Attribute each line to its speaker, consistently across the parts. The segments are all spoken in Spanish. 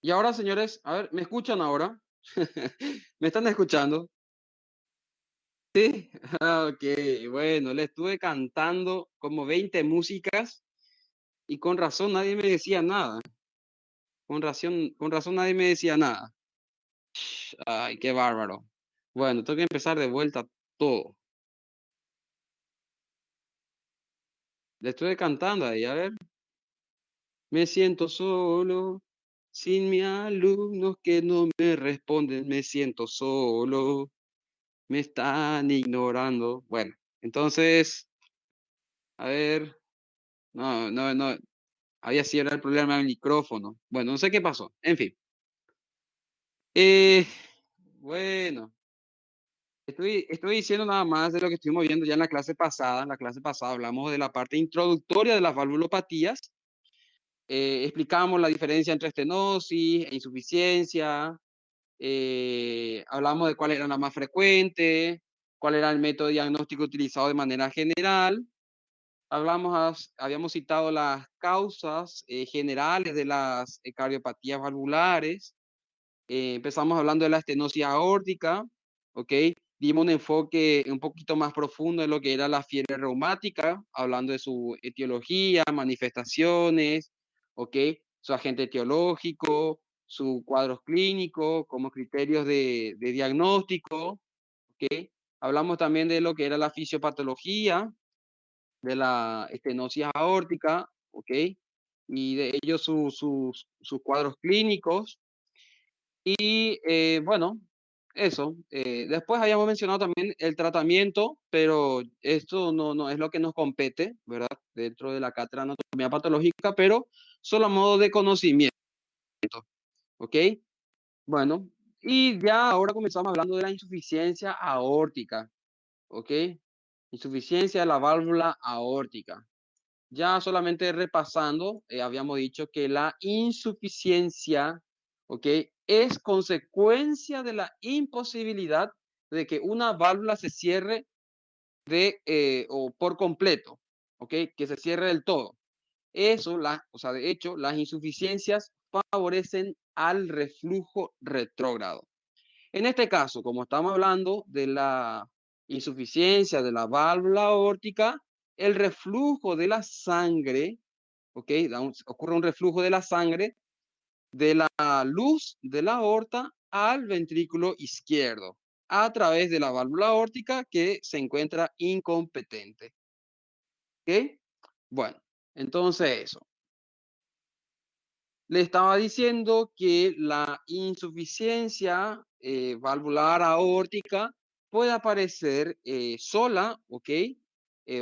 Speaker 1: Y ahora, señores, a ver, ¿me escuchan ahora? ¿Me están escuchando? Sí. Ok, bueno, le estuve cantando como 20 músicas y con razón nadie me decía nada. Con razón nadie me decía nada. Ay, qué bárbaro. Bueno, tengo que empezar de vuelta todo. Le estuve cantando ahí, a ver. Me siento solo, sin mis alumnos que no me responden, me siento solo, me están ignorando. Bueno, entonces, a ver, no, había sido el problema del micrófono. Bueno, no sé qué pasó. En fin. Eh, bueno, estoy diciendo nada más de lo que estuvimos viendo ya en la clase pasada. En la clase pasada hablamos de la parte introductoria de las valvulopatías. Explicamos la diferencia entre estenosis e insuficiencia. Hablamos de cuál era la más frecuente, cuál era el método diagnóstico utilizado de manera general. Habíamos citado las causas generales de las cardiopatías valvulares. Empezamos hablando de la estenosis aórtica, ¿ok? Dimos un enfoque un poquito más profundo de lo que era la fiebre reumática, hablando de su etiología, manifestaciones, ¿ok? Su agente etiológico, sus cuadros clínicos, como criterios de diagnóstico, ¿ok? Hablamos también de lo que era la fisiopatología, de la estenosis aórtica, ¿ok? Y de ellos sus cuadros clínicos. Y bueno, eso. Después habíamos mencionado también el tratamiento, pero esto no es lo que nos compete, ¿verdad? Dentro de la cátedra de anatomía patológica, pero solo a modo de conocimiento, ¿ok? Bueno, y ya ahora comenzamos hablando de la insuficiencia aórtica, ¿ok? Insuficiencia de la válvula aórtica. Ya solamente repasando, habíamos dicho que la insuficiencia, ¿ok? Es consecuencia de la imposibilidad de que una válvula se cierre o por completo, ¿ok? Que se cierre del todo. O sea, de hecho, las insuficiencias favorecen al reflujo retrógrado. En este caso, como estamos hablando de la insuficiencia de la válvula aórtica, el reflujo de la sangre, ¿ok? Ocurre un reflujo de la sangre de la luz de la aorta al ventrículo izquierdo a través de la válvula aórtica que se encuentra incompetente, ¿ok? Bueno, entonces eso. Le estaba diciendo que la insuficiencia valvular aórtica puede aparecer sola, ¿ok?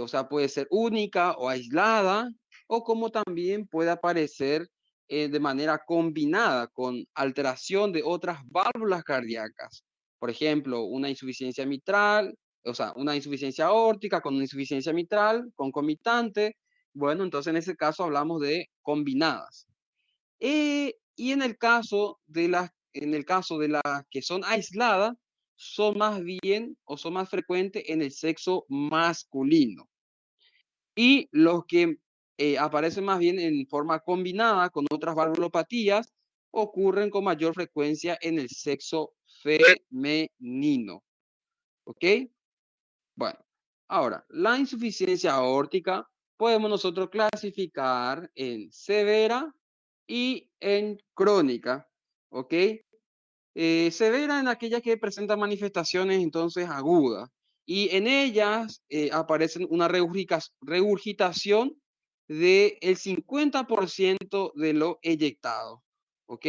Speaker 1: O sea, puede ser única o aislada, o como también puede aparecer de manera combinada con alteración de otras válvulas cardíacas. Por ejemplo, una insuficiencia mitral, o sea, una insuficiencia aórtica con una insuficiencia mitral concomitante. Bueno, entonces en ese caso hablamos de combinadas. Y en el caso de las que son aisladas, son más bien o son más frecuentes en el sexo masculino. Y los que aparecen más bien en forma combinada con otras valvulopatías ocurren con mayor frecuencia en el sexo femenino. ¿Ok? Bueno, ahora, la insuficiencia aórtica podemos nosotros clasificar en severa y en crónica, ¿ok? Severa en aquellas que presentan manifestaciones entonces agudas y en ellas aparecen una regurgitación del 50% de lo eyectado, ¿ok?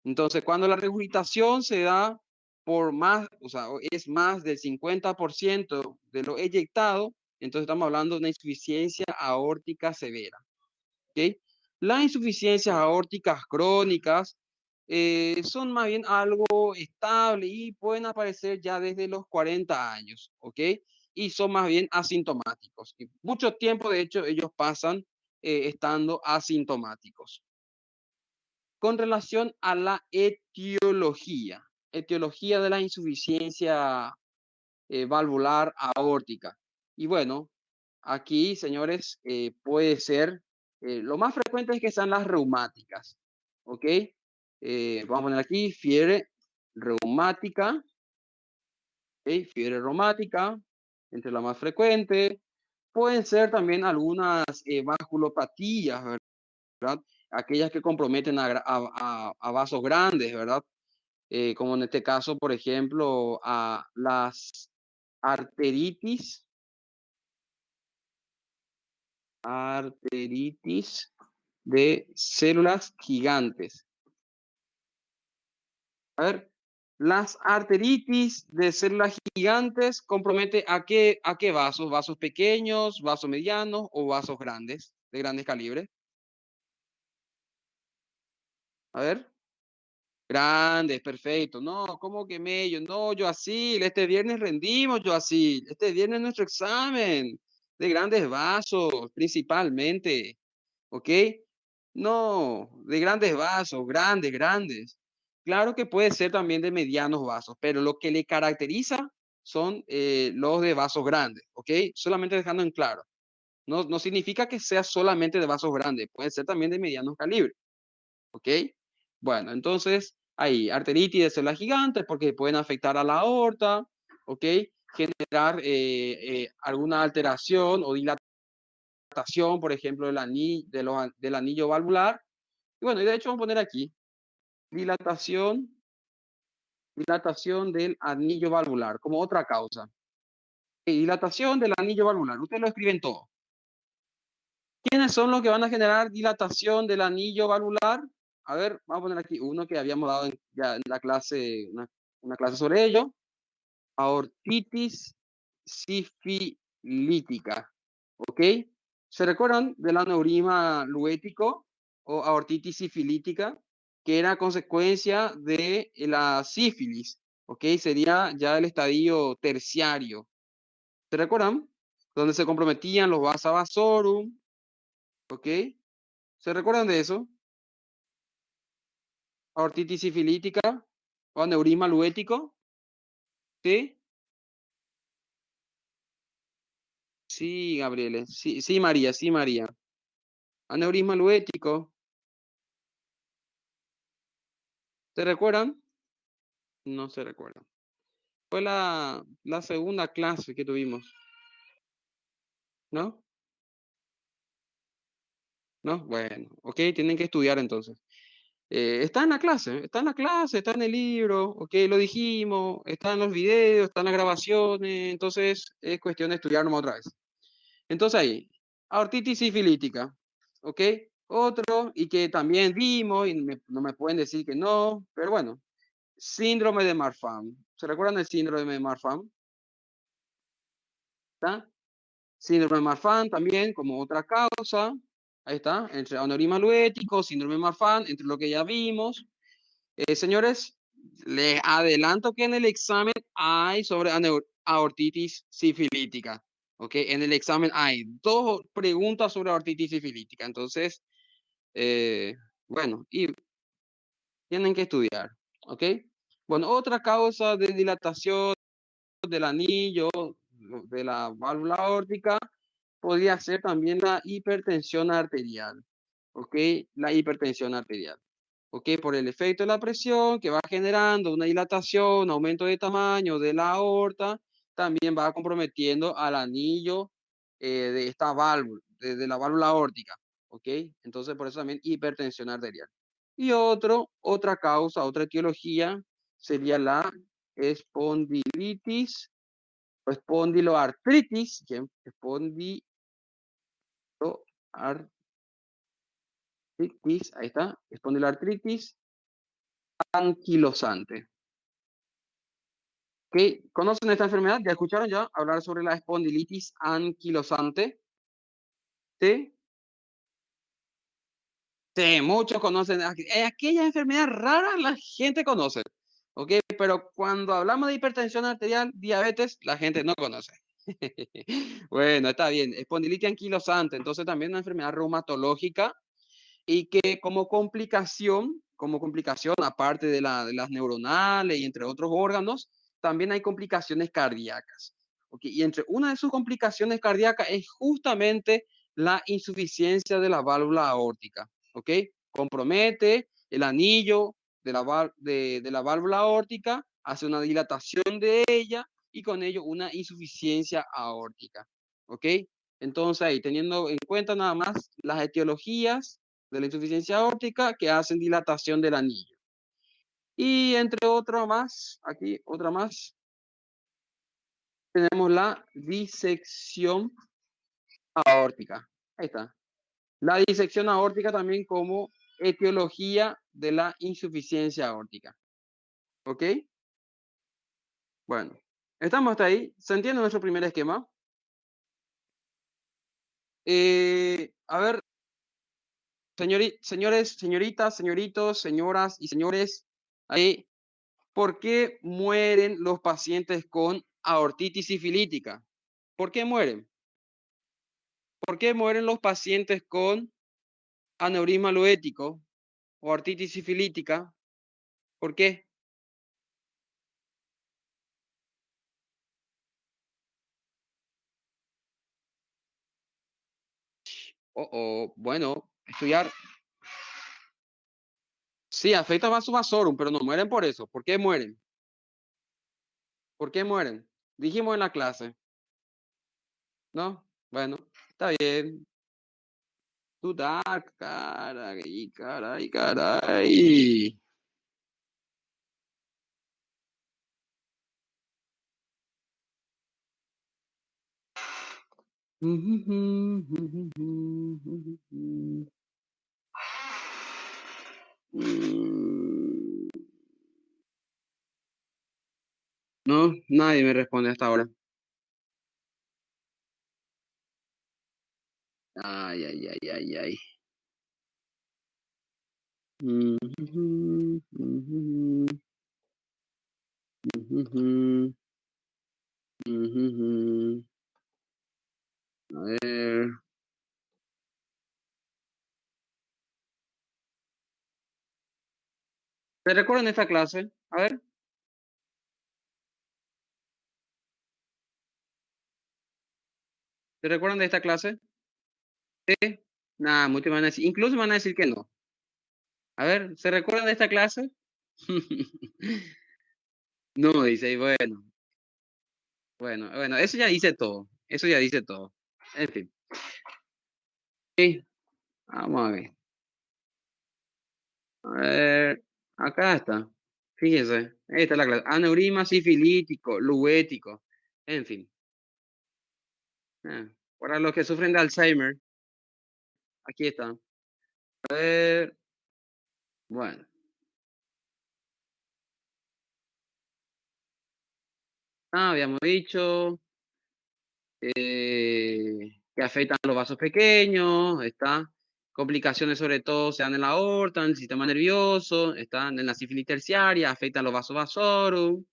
Speaker 1: Entonces, cuando la regurgitación se da por más, o sea, es más del 50% de lo eyectado, entonces estamos hablando de una insuficiencia aórtica severa. ¿Ok? Las insuficiencias aórticas crónicas son más bien algo estable y pueden aparecer ya desde los 40 años, ¿ok? Y son más bien asintomáticos. Y mucho tiempo, de hecho, ellos pasan estando asintomáticos. Con relación a la etiología de la insuficiencia valvular aórtica. Y bueno, aquí, señores, puede ser, lo más frecuente es que sean las reumáticas, ¿ok? vamos a poner aquí fiebre reumática, ¿ok? Fiebre reumática, entre la más frecuente. Pueden ser también algunas vasculopatías, ¿verdad? Aquellas que comprometen a vasos grandes, ¿verdad? Como en este caso, por ejemplo, a las arteritis, arteritis de células gigantes. A ver, las arteritis de células gigantes compromete a qué vasos, vasos pequeños, vasos medianos o vasos grandes, de grandes calibres. A ver, grandes, perfecto. No, ¿cómo que medio? No, yo así, este viernes rendimos, yo así. Este viernes nuestro examen de grandes vasos, principalmente. ¿Ok? No, de grandes vasos, grandes, grandes. Claro que puede ser también de medianos vasos, pero lo que le caracteriza son los de vasos grandes, ¿ok? Solamente dejando en claro. No, no significa que sea solamente de vasos grandes, puede ser también de medianos calibres, ¿ok? Bueno, entonces hay arteritis de células gigantes porque pueden afectar a la aorta, ¿ok? Generar alguna alteración o dilatación, por ejemplo, del anillo valvular. Y bueno, y de hecho vamos a poner aquí dilatación, dilatación del anillo valvular como otra causa. Dilatación del anillo valvular. Ustedes lo escriben todo. ¿Quiénes son los que van a generar dilatación del anillo valvular? A ver, vamos a poner aquí uno que habíamos dado ya en la clase, una clase sobre ello. Aortitis sifilítica. ¿Ok? ¿Se recuerdan del aneurisma luético o aortitis sifilítica? Que era consecuencia de la sífilis. ¿Ok? Sería ya el estadio terciario. ¿Se recuerdan? Donde se comprometían los vasa vasorum. ¿Ok? ¿Se recuerdan de eso? Aortitis sifilítica o aneurisma luético. ¿Sí? Sí, Gabriele. Sí, sí, María, sí, María. Aneurisma luético. ¿Se recuerdan? No se recuerdan. Fue la segunda clase que tuvimos, ¿no? ¿No? Bueno, ok, tienen que estudiar entonces. Está en la clase, está en la clase, está en el libro, ok, lo dijimos, está en los videos, está en las grabaciones, entonces es cuestión de estudiar nomás otra vez. Entonces ahí, aortitis sifilítica, ok, otro, y que también vimos, y no me pueden decir que no, pero bueno, síndrome de Marfan. ¿Se recuerdan del síndrome de Marfan? ¿Está? Síndrome de Marfan también como otra causa. Ahí está, entre aneurisma luético, síndrome de Marfan, entre lo que ya vimos. Señores, les adelanto que en el examen hay sobre aortitis sifilítica. ¿Ok? En el examen hay dos preguntas sobre aortitis sifilítica. Entonces, bueno, y tienen que estudiar. ¿Ok? Bueno, otra causa de dilatación del anillo, de la válvula aórtica, podría ser también la hipertensión arterial, ¿ok? La hipertensión arterial, ¿ok? Por el efecto de la presión que va generando una dilatación, aumento de tamaño de la aorta, también va comprometiendo al anillo de esta válvula, de la válvula aórtica, ¿ok? Entonces, por eso también hipertensión arterial. Y otra causa, otra etiología sería la espondilitis o espondiloartritis, espondiloartritis, ahí está, espondiloartritis anquilosante. ¿Ok? ¿Conocen esta enfermedad? ¿Ya escucharon ya hablar sobre la espondilitis anquilosante? ¿Sí? Sí, muchos conocen. Aquella enfermedad rara la gente conoce. ¿Ok? Pero cuando hablamos de hipertensión arterial, diabetes, la gente no conoce. Bueno, está bien. Espondilitis anquilosante, entonces también una enfermedad reumatológica y que como complicación, aparte de las neuronales y entre otros órganos, también hay complicaciones cardíacas. ¿Okay? Y entre una de sus complicaciones cardíacas es justamente la insuficiencia de la válvula aórtica. ¿Ok? Compromete el anillo de la válvula aórtica, hace una dilatación de ella y con ello una insuficiencia aórtica. ¿Ok? Entonces ahí, teniendo en cuenta nada más las etiologías de la insuficiencia aórtica que hacen dilatación del anillo. Y entre otras más, aquí otra más, tenemos la disección aórtica. Ahí está. La disección aórtica también como etiología de la insuficiencia aórtica. ¿Ok? Bueno, estamos hasta ahí. ¿Se entiende nuestro primer esquema? A ver, señores, señoritas, señoritos, señoras y señores, ahí, ¿por qué mueren los pacientes con aortitis sifilítica? ¿Por qué mueren? ¿Por qué mueren los pacientes con aneurisma luético o aortitis sifilítica? ¿Por qué? Bueno, estudiar. Sí, afecta vasovasorum, pero no mueren por eso. ¿Por qué mueren? ¿Por qué mueren? Dijimos en la clase, ¿no? Bueno, está bien. Tú da, caray, caray, caray. No, nadie me responde hasta ahora. Ay, ay, ay, ay, ay. A ver. ¿Se recuerdan esta clase? A ver, ¿se recuerdan de esta clase? Sí. Nada, muchos van a decir, incluso van a decir que no. A ver, ¿se recuerdan de esta clase? No, dice, y bueno, bueno, eso ya dice todo. Eso ya dice todo. En fin. Sí, vamos a ver. A ver, acá está. Fíjense, esta es la clase. Aneurisma sifilítico, luético. En fin. Ah, para los que sufren de Alzheimer, aquí está. A ver, bueno. Habíamos dicho que afectan a los vasos pequeños, está. Complicaciones sobre todo se dan en la aorta, en el sistema nervioso, están en la sífilis terciaria, afectan los vasos vasorum.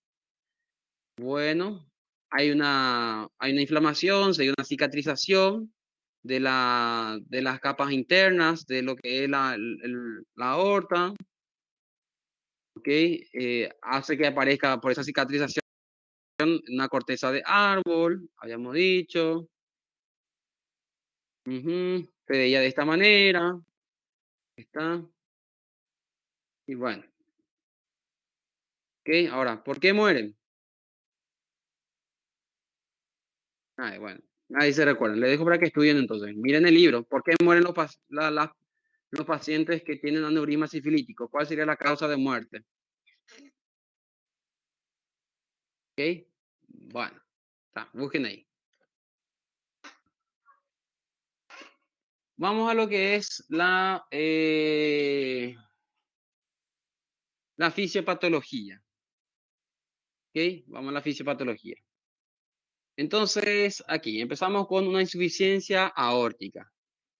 Speaker 1: Bueno, hay una inflamación, hay una cicatrización de las capas internas de lo que es la aorta, ¿ok? Hace que aparezca por esa cicatrización una corteza de árbol, habíamos dicho. Se veía de esta manera, está. Y bueno, ¿ok? Ahora, ¿por qué mueren? Ay, bueno, nadie se recuerda. Le dejo para que estudien entonces. Miren el libro. ¿Por qué mueren los pacientes que tienen aneurisma sifilítico? ¿Cuál sería la causa de muerte? ¿Ok? Bueno, está, busquen ahí. Vamos a lo que es la fisiopatología. ¿Ok? Vamos a la fisiopatología. Entonces, aquí empezamos con una insuficiencia aórtica.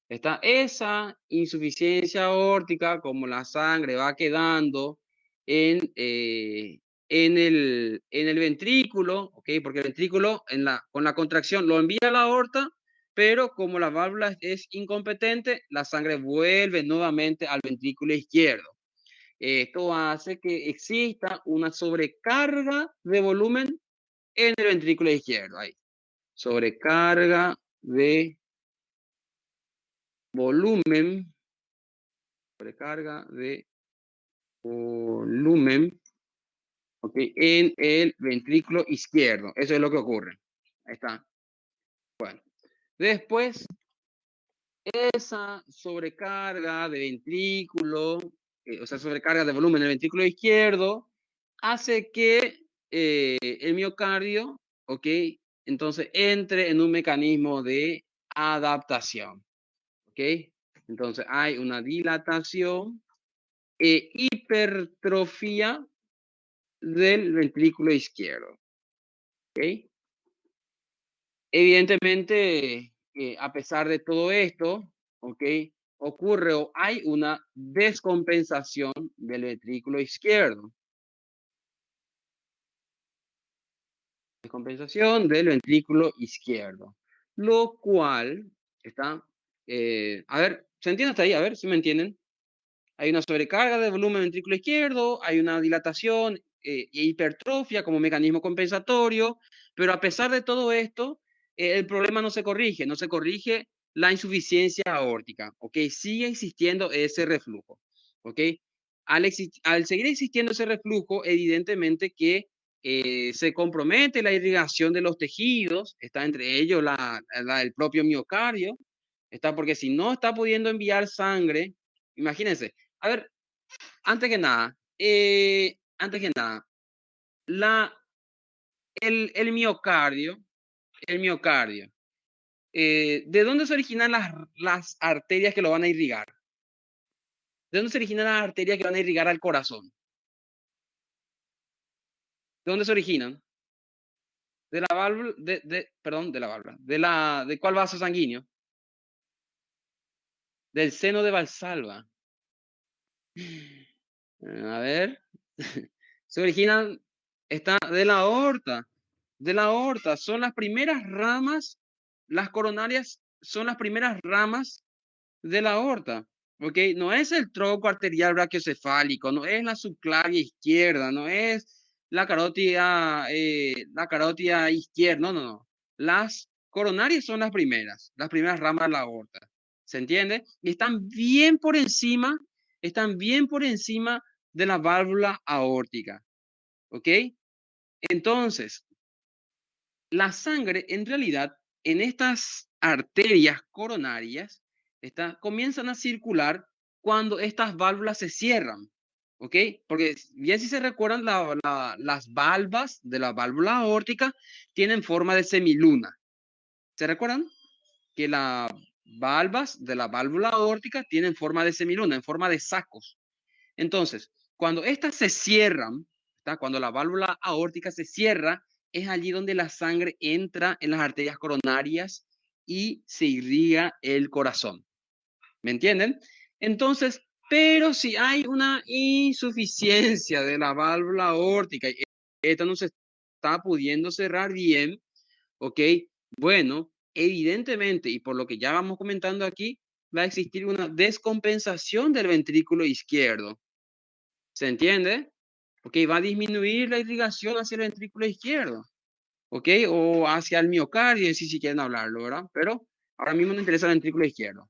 Speaker 1: Está esa insuficiencia aórtica, como la sangre va quedando en el ventrículo, ¿ok? Porque el ventrículo con la contracción lo envía a la aorta, pero como la válvula es incompetente, la sangre vuelve nuevamente al ventrículo izquierdo. Esto hace que exista una sobrecarga de volumen en el ventrículo izquierdo. Ahí. Sobrecarga de volumen, sobrecarga de volumen, ¿ok? En el ventrículo izquierdo. Eso es lo que ocurre. Ahí está. Bueno, después, esa sobrecarga de ventrículo, o sea, sobrecarga de volumen en el ventrículo izquierdo, hace que el miocardio, ¿ok? Entonces entre en un mecanismo de adaptación, ¿ok? Entonces hay una dilatación e hipertrofia del ventrículo izquierdo, ¿ok? Evidentemente, a pesar de todo esto, ¿ok? Ocurre o hay una descompensación del ventrículo izquierdo. Descompensación del ventrículo izquierdo. Lo cual está, a ver, ¿se entiende hasta ahí? A ver si me entienden. Hay una sobrecarga de volumen ventrículo izquierdo, hay una dilatación e hipertrofia como mecanismo compensatorio, pero a pesar de todo esto, el problema no se corrige la insuficiencia aórtica, ¿ok? Sigue existiendo ese reflujo, ¿ok? Al seguir existiendo ese reflujo, evidentemente que se compromete la irrigación de los tejidos, está entre ellos el propio miocardio, está porque si no está pudiendo enviar sangre, imagínense, a ver, antes que nada, la, el miocardio, el miocardio, ¿de dónde se originan las arterias que lo van a irrigar? ¿De dónde se originan las arterias que van a irrigar al corazón? ¿De dónde se originan? De la válvula, perdón, de la válvula, ¿de cuál vaso sanguíneo? Del seno de Valsalva. A ver, se originan, está de la aorta, son las primeras ramas, las coronarias son las primeras ramas de la aorta, ¿ok? No es el tronco arterial brachiocefálico, no es la subclavia izquierda, no es la carótida izquierda, no, no, no. Las coronarias son las primeras ramas de la aorta, ¿se entiende? Y están bien por encima de la válvula aórtica, ¿ok? Entonces, la sangre, en realidad, en estas arterias coronarias, comienzan a circular cuando estas válvulas se cierran, ¿ok? Porque bien si se recuerdan, las valvas de la válvula aórtica tienen forma de semiluna. ¿Se recuerdan? Que las valvas de la válvula aórtica tienen forma de semiluna, en forma de sacos. Entonces, cuando estas se cierran, ¿está? Cuando la válvula aórtica se cierra, es allí donde la sangre entra en las arterias coronarias y se irriga el corazón. ¿Me entienden? Entonces, pero si hay una insuficiencia de la válvula aórtica y esta no se está pudiendo cerrar bien, ¿ok? Bueno, evidentemente, y por lo que ya vamos comentando aquí, va a existir una descompensación del ventrículo izquierdo. ¿Se entiende? Ok, va a disminuir la irrigación hacia el ventrículo izquierdo, ok, o hacia el miocardio, si quieren hablarlo, ¿verdad? Pero ahora mismo nos interesa el ventrículo izquierdo.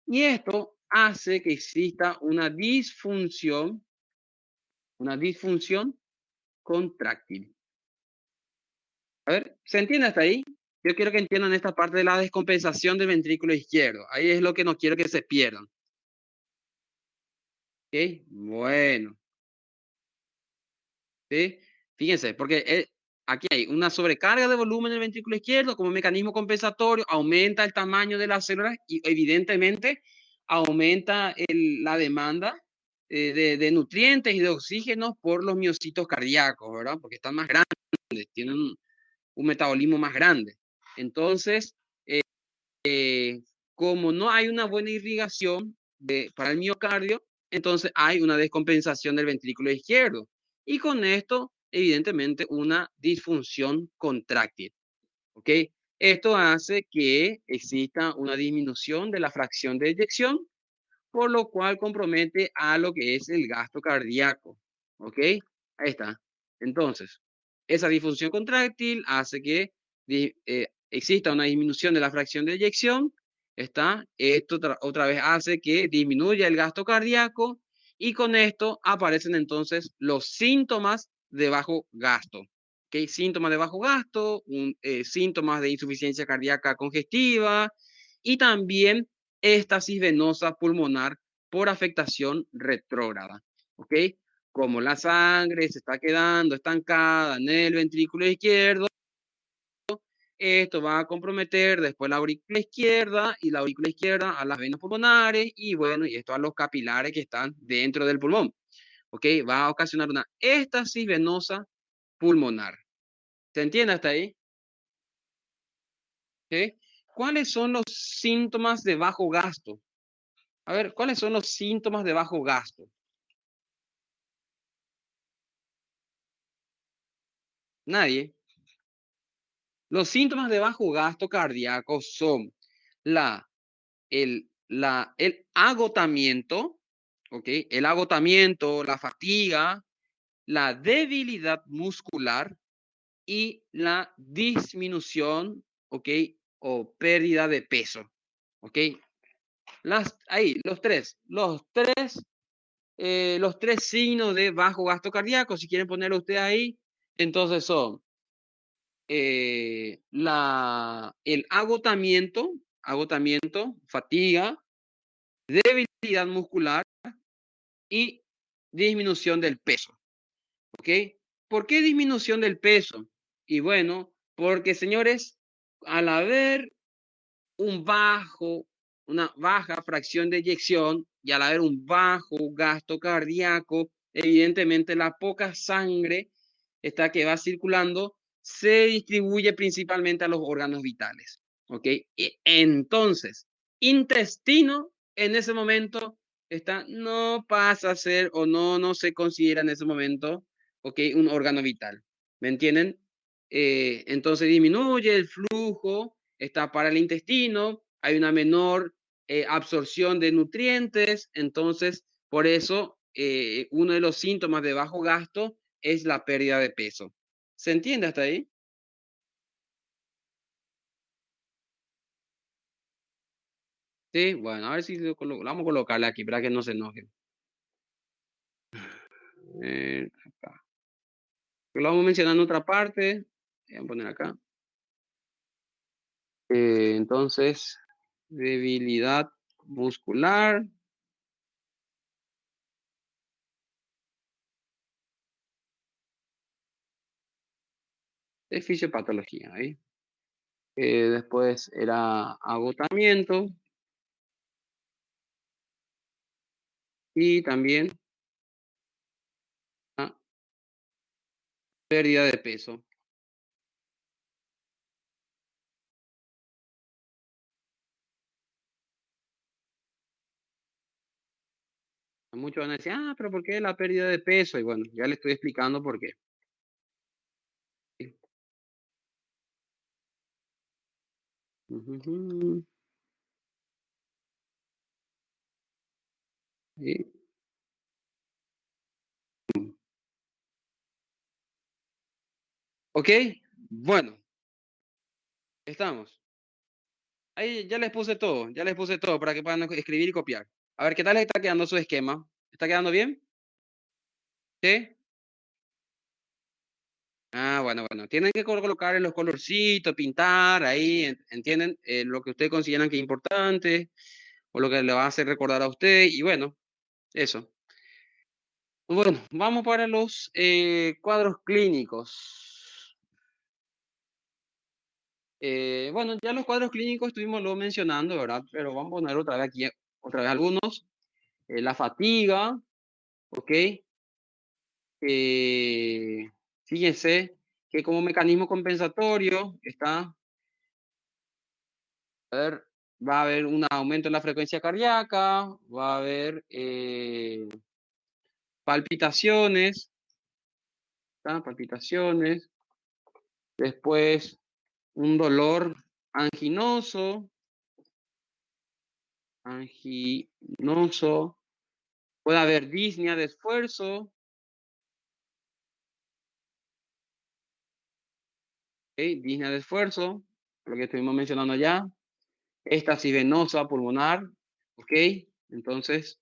Speaker 1: Y esto hace que exista una disfunción contráctil. A ver, ¿se entiende hasta ahí? Yo quiero que entiendan esta parte de la descompensación del ventrículo izquierdo. Ahí es lo que no quiero que se pierdan. ¿Ok? Bueno. ¿Sí? Fíjense, porque aquí hay una sobrecarga de volumen en el ventrículo izquierdo como mecanismo compensatorio, aumenta el tamaño de las células y evidentemente aumenta la demanda de nutrientes y de oxígeno por los miocitos cardíacos, ¿verdad? Porque están más grandes, tienen un metabolismo más grande. Entonces, como no hay una buena irrigación para el miocardio, entonces hay una descompensación del ventrículo izquierdo. Y con esto, evidentemente, una disfunción contráctil. ¿Ok? Esto hace que exista una disminución de la fracción de eyección, por lo cual compromete a lo que es el gasto cardíaco. ¿Ok? Ahí está. Entonces, esa disfunción contráctil hace que exista una disminución de la fracción de eyección. Está. Esto otra vez hace que disminuya el gasto cardíaco Y con esto aparecen entonces los síntomas de bajo gasto. ¿Okay? Síntomas de bajo gasto, síntomas de insuficiencia cardíaca congestiva y también éstasis venosa pulmonar por afectación retrógrada. ¿Ok? Como la sangre se está quedando estancada en el ventrículo izquierdo, esto va a comprometer después la aurícula izquierda y la aurícula izquierda a las venas pulmonares y bueno, y esto a los capilares que están dentro del pulmón. ¿Ok? Va a ocasionar una éstasis venosa pulmonar. ¿Se entiende hasta ahí? ¿Ok? ¿Cuáles son los síntomas de bajo gasto? A ver, ¿cuáles son los síntomas de bajo gasto? Nadie. Los síntomas de bajo gasto cardíaco son la, el agotamiento, ¿ok? El agotamiento, la fatiga, la debilidad muscular y la disminución, ¿ok? O pérdida de peso, ¿ok? Ahí, los tres signos de bajo gasto cardíaco, si quieren ponerlo usted ahí, entonces son el agotamiento, fatiga, debilidad muscular y disminución del peso. ¿Ok? ¿Por qué disminución del peso? Y bueno, porque señores, al haber una baja fracción de eyección y al haber un bajo gasto cardíaco, evidentemente la poca sangre está que va circulando se distribuye principalmente a los órganos vitales. ¿Ok? Y entonces, intestino en ese momento no pasa a ser o no se considera en ese momento, ¿ok? Un órgano vital. ¿Me entienden? Entonces disminuye el flujo, está para el intestino, hay una menor absorción de nutrientes, entonces por eso uno de los síntomas de bajo gasto es la pérdida de peso. ¿Se entiende hasta ahí? Sí, bueno, a ver si vamos a colocarle aquí para que no se enoje. Acá. Lo vamos a mencionar en otra parte. Voy a poner acá. Entonces, debilidad muscular. De fisiopatología. ¿Eh? Después era agotamiento y también ah, pérdida de peso. Muchos van a decir, pero ¿por qué la pérdida de peso? Y bueno, ya le estoy explicando por qué. ¿Sí? Ok, bueno, estamos. Ahí ya les puse todo para que puedan escribir y copiar. A ver, ¿qué tal les está quedando su esquema? ¿Está quedando bien? ¿Sí? Bueno. Tienen que colocar en los colorcitos, pintar ahí, ¿entienden? Lo que ustedes consideran que es importante o lo que le va a hacer recordar a usted. Y bueno, eso. Bueno, vamos para los cuadros clínicos. Bueno, ya los cuadros clínicos estuvimos lo mencionando, ¿verdad? Pero vamos a poner otra vez aquí, otra vez algunos. La fatiga, ¿ok? Fíjense que como mecanismo compensatorio va a haber un aumento en la frecuencia cardíaca, va a haber palpitaciones, ¿tá? Palpitaciones, después un dolor anginoso, anginoso, puede haber disnea de esfuerzo, ¿ok? Disnea de esfuerzo, lo que estuvimos mencionando ya, éstasis venosa pulmonar, ¿ok? Entonces,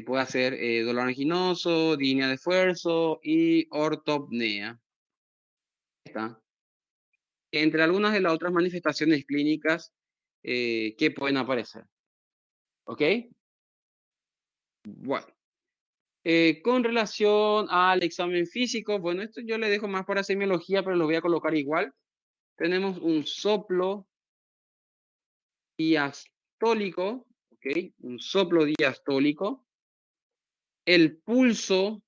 Speaker 1: puede ser dolor anginoso, disnea de esfuerzo y ortopnea. Está. Entre algunas de las otras manifestaciones clínicas que pueden aparecer. ¿Ok? Bueno. Con relación al examen físico, bueno, esto yo le dejo más para semiología, pero lo voy a colocar igual. Tenemos un soplo diastólico, ¿ok? Un soplo diastólico. El pulso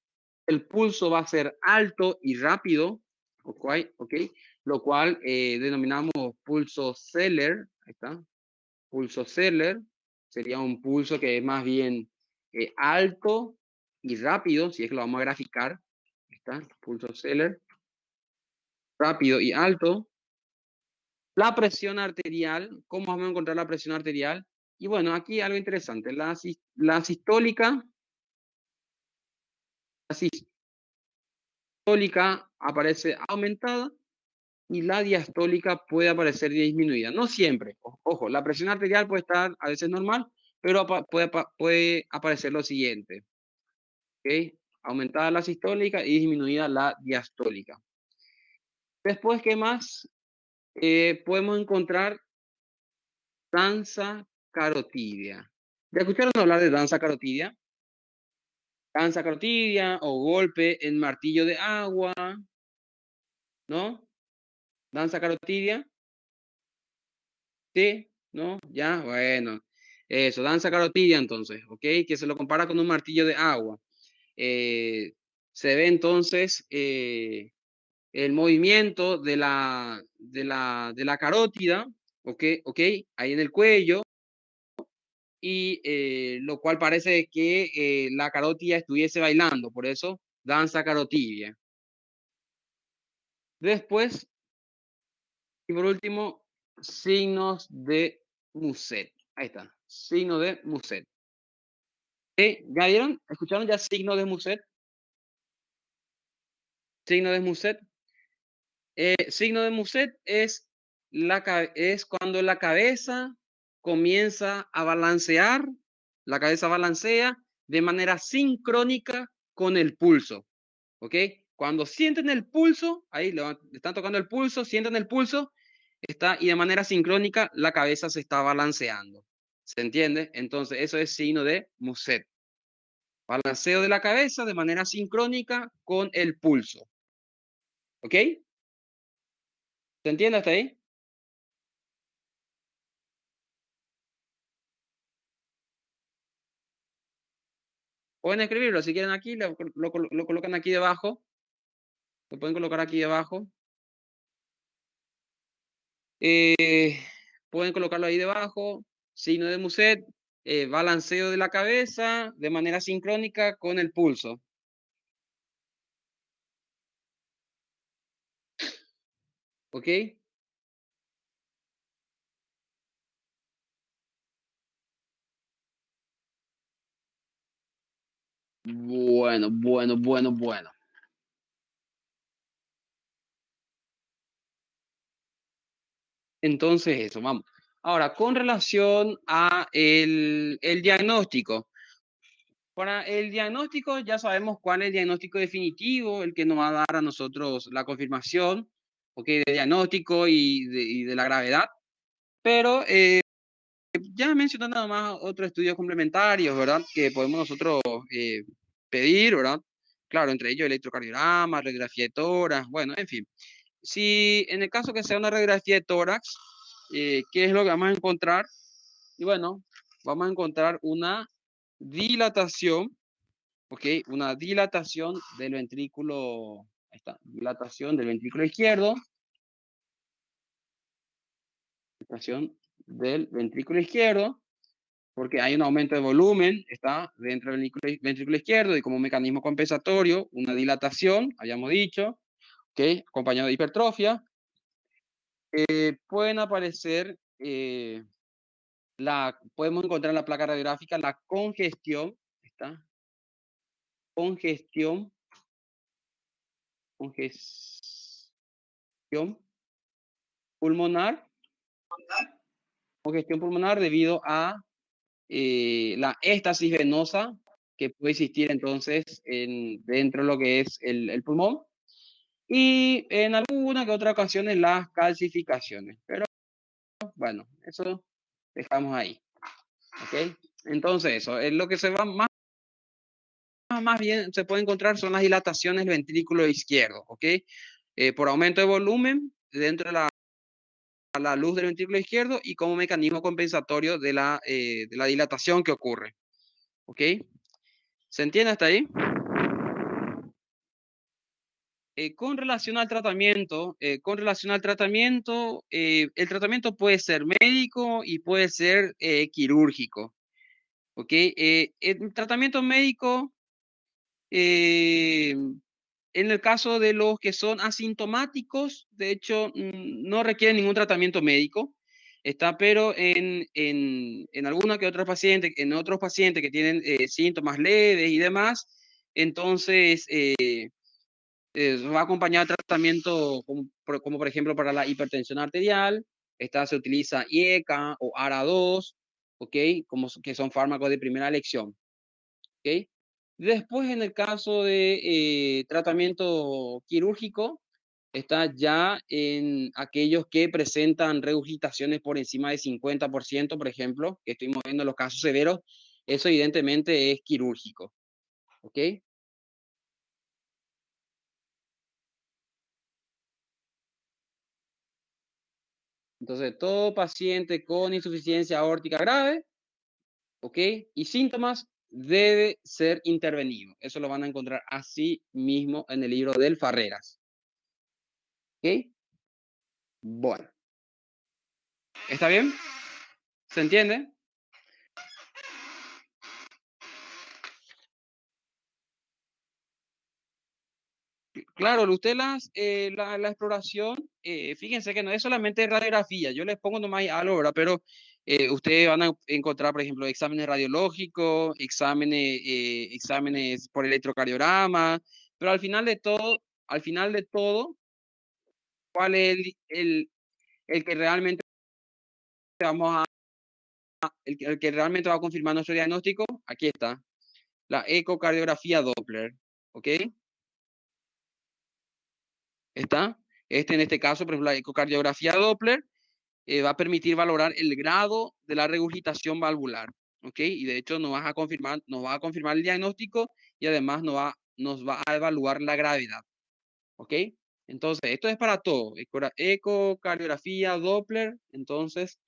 Speaker 1: va a ser alto y rápido, ¿ok? Lo cual denominamos pulso Zeller, ahí está, pulso Zeller, sería un pulso que es más bien alto y rápido, si es que lo vamos a graficar, ahí está, pulso Zeller, rápido y alto. La presión arterial, ¿cómo vamos a encontrar la presión arterial? Y bueno, aquí algo interesante, la sistólica aparece aumentada y la diastólica puede aparecer disminuida. No siempre. Ojo, la presión arterial puede estar a veces normal, pero puede aparecer lo siguiente. ¿Okay? Aumentada la sistólica y disminuida la diastólica. Después, ¿qué más? Podemos encontrar danza carotidia. ¿Ya escucharon hablar de danza carotidia? Danza carotidia o golpe en martillo de agua, ¿no? Danza carotidia. ¿Sí? ¿No? Ya, bueno. Eso, danza carotidia entonces, ¿ok? Que se lo compara con un martillo de agua. Se ve entonces el movimiento de la carótida, ¿ok? Ahí en el cuello, y lo cual parece que la carótida estuviese bailando, por eso danza carotidia. Después, y por último, signos de Muset. Ahí está, signo de Muset. ¿Ya vieron? ¿Escucharon ya signo de Muset? Signo de Muset. Signo de Muset es cuando la cabeza comienza a balancear, la cabeza balancea de manera sincrónica con el pulso. ¿Ok? Cuando sienten el pulso, ahí le están tocando el pulso, sienten el pulso, y de manera sincrónica la cabeza se está balanceando. ¿Se entiende? Entonces, eso es signo de Muset. Balanceo de la cabeza de manera sincrónica con el pulso. ¿Ok? ¿Se entiende hasta ahí? Pueden escribirlo, si quieren aquí, lo colocan aquí debajo. Lo pueden colocar aquí debajo. Eh, Pueden colocarlo ahí debajo. Signo de Muset, balanceo de la cabeza de manera sincrónica con el pulso. ¿Ok? Bueno. Entonces, eso, vamos. Ahora, con relación a el diagnóstico. Para el diagnóstico, ya sabemos cuál es el diagnóstico definitivo, el que nos va a dar a nosotros la confirmación, ¿ok? De diagnóstico y de la gravedad. Pero ya mencioné nada más otros estudios complementarios, ¿verdad? Que podemos nosotros pedir, ¿verdad? Claro, entre ellos electrocardiograma, radiografía de tórax, bueno, en fin. Si en el caso que sea una radiografía de tórax, ¿qué es lo que vamos a encontrar? Y bueno, vamos a encontrar una dilatación, ¿ok? Una dilatación del ventrículo, ahí está, dilatación del ventrículo izquierdo, dilatación del ventrículo izquierdo, porque hay un aumento de volumen, está dentro del ventrículo izquierdo y como mecanismo compensatorio, una dilatación, habíamos dicho, ¿ok? Acompañado de hipertrofia. Pueden aparecer, podemos encontrar en la placa radiográfica la congestión, ¿está? Congestión pulmonar, congestión pulmonar debido a la éstasis venosa que puede existir entonces dentro de lo que es el pulmón y en alguna que otra ocasión en las calcificaciones. Pero bueno, eso dejamos ahí. ¿Ok? Entonces, eso es lo que se va más bien se puede encontrar son las dilataciones del ventrículo izquierdo. ¿Ok? Por aumento de volumen dentro de la luz del ventrículo izquierdo y como mecanismo compensatorio de la dilatación que ocurre. ¿Ok? ¿Se entiende hasta ahí? Con relación al tratamiento, el tratamiento puede ser médico y puede ser quirúrgico. ¿Ok? El tratamiento médico, en el caso de los que son asintomáticos, de hecho, no requieren ningún tratamiento médico. Está, pero en alguna que otra paciente, en otros pacientes que tienen síntomas leves y demás, entonces va acompañado de tratamiento como por ejemplo para la hipertensión arterial. Esta se utiliza IECA o ARA2, ¿ok? Que son fármacos de primera elección, ¿ok? Después, en el caso de tratamiento quirúrgico, está ya en aquellos que presentan regurgitaciones por encima de 50%, por ejemplo, que estuvimos viendo los casos severos, eso evidentemente es quirúrgico, ¿ok? Entonces, todo paciente con insuficiencia aórtica grave, ¿ok? Y síntomas debe ser intervenido. Eso lo van a encontrar así mismo en el libro del Farreras, ¿ok? Bueno, ¿está bien? ¿Se entiende? Claro, usted la exploración, fíjense que no es solamente radiografía, yo les pongo nomás algo, ¿verdad? Pero ustedes van a encontrar, por ejemplo, exámenes radiológicos, exámenes por electrocardiograma, pero al final de todo, ¿cuál es el que realmente vamos a, el que realmente va a confirmar nuestro diagnóstico? Aquí está, la ecocardiografía Doppler, ¿ok? Está. En este caso, por ejemplo, la ecocardiografía Doppler va a permitir valorar el grado de la regurgitación valvular, ¿ok? Y de hecho nos va a confirmar el diagnóstico y además nos va a evaluar la gravedad, ¿ok? Entonces, esto es para todo, ecocardiografía Doppler, entonces,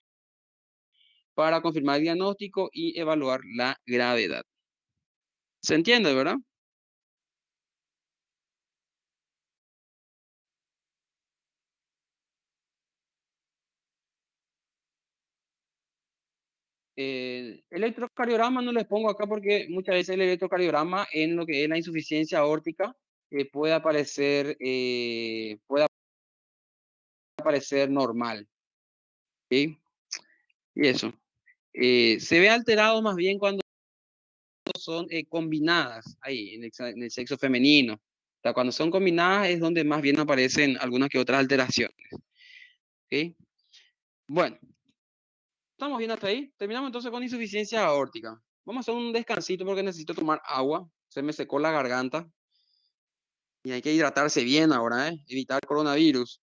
Speaker 1: para confirmar el diagnóstico y evaluar la gravedad. ¿Se entiende, verdad? El electrocardiograma no les pongo acá porque muchas veces el electrocardiograma en lo que es la insuficiencia aórtica puede aparecer normal, ¿sí? Y eso. Se ve alterado más bien cuando son combinadas ahí en el sexo femenino. O sea, cuando son combinadas es donde más bien aparecen algunas que otras alteraciones, ¿ok? Bueno, estamos bien hasta ahí. Terminamos entonces con insuficiencia aórtica. Vamos a hacer un descansito porque necesito tomar agua. Se me secó la garganta. Y hay que hidratarse bien ahora, ¿eh? Evitar coronavirus.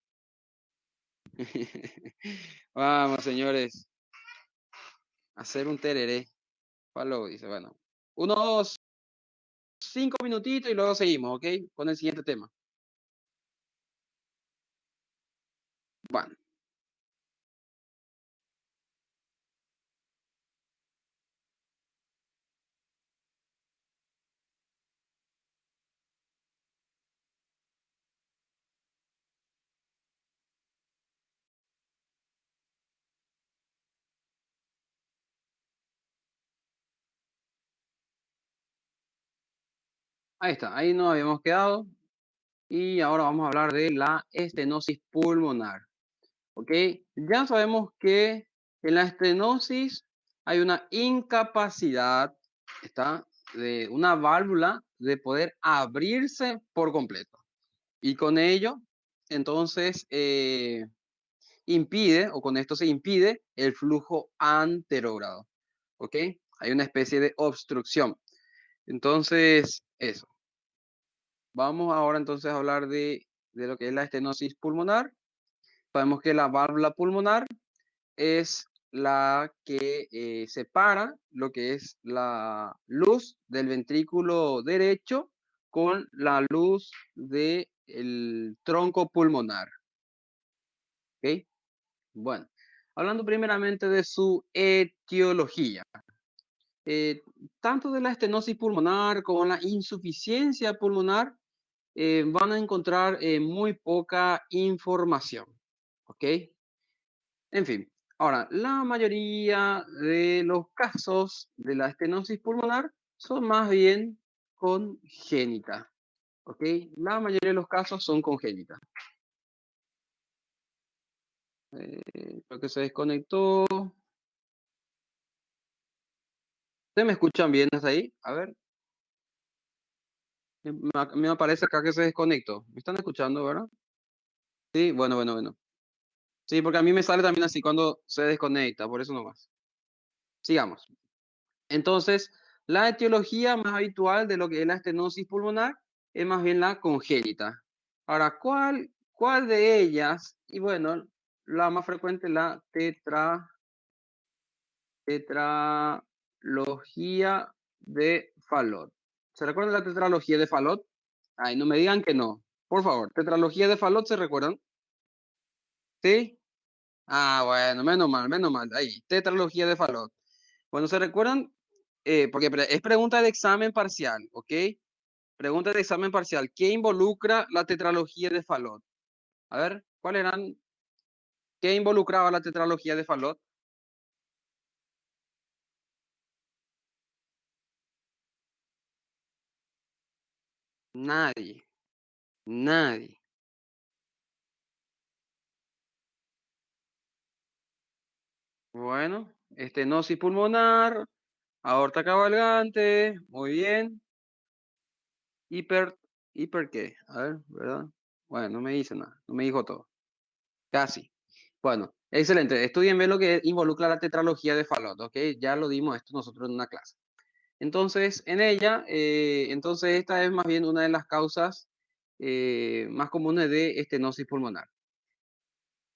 Speaker 1: Vamos, señores. Hacer un tereré. Pablo dice, bueno. Unos 5 minutitos y luego seguimos, ¿ok? Con el siguiente tema. Bueno, ahí está. Ahí nos habíamos quedado. Y ahora vamos a hablar de la estenosis pulmonar. ¿Ok? Ya sabemos que en la estenosis hay una incapacidad, ¿está? De una válvula de poder abrirse por completo. Y con ello, entonces, impide, o con esto se impide, el flujo anterogrado. ¿Ok? Hay una especie de obstrucción. Entonces, eso. Vamos ahora entonces a hablar de lo que es la estenosis pulmonar. Sabemos que la válvula pulmonar es la que separa lo que es la luz del ventrículo derecho con la luz del tronco pulmonar. ¿Ok? Bueno, hablando primeramente de su etiología. eh, Tanto de la estenosis pulmonar como la insuficiencia pulmonar van a encontrar muy poca información. ¿Ok? En fin, ahora, la mayoría de los casos de la estenosis pulmonar son más bien congénitas. ¿Ok? La mayoría de los casos son congénitas. Creo que se desconectó. ¿Ustedes me escuchan bien hasta ahí? A ver, me aparece acá que se desconectó. ¿Me están escuchando, verdad? Sí, bueno, bueno, bueno. Sí, porque a mí me sale también así cuando se desconecta, por eso nomás. Sigamos. Entonces, la etiología más habitual de lo que es la estenosis pulmonar es más bien la congénita. Ahora, ¿cuál de ellas? Y bueno, la más frecuente es la tetralogía de Fallot. ¿Se recuerdan la tetralogía de Fallot? Ay, no me digan que no. Por favor, tetralogía de Fallot, ¿se recuerdan? ¿Sí? Ah, bueno, menos mal, menos mal. Ahí, tetralogía de Fallot. Bueno, ¿se recuerdan? Porque es pregunta de examen parcial, ¿ok? Pregunta de examen parcial. ¿Qué involucra la tetralogía de Fallot? A ver, ¿qué involucraba la tetralogía de Fallot? Nadie, nadie. Bueno, estenosis pulmonar, aorta cabalgante, muy bien. Hiper, ¿hiper qué? A ver, ¿verdad? Bueno, no me dice nada, no me dijo todo. Casi. Bueno, excelente. Estudien bien lo que involucra la tetralogía de Fallot, ¿ok? Ya lo dimos esto nosotros en una clase. Entonces, en ella, entonces esta es más bien una de las causas más comunes de estenosis pulmonar.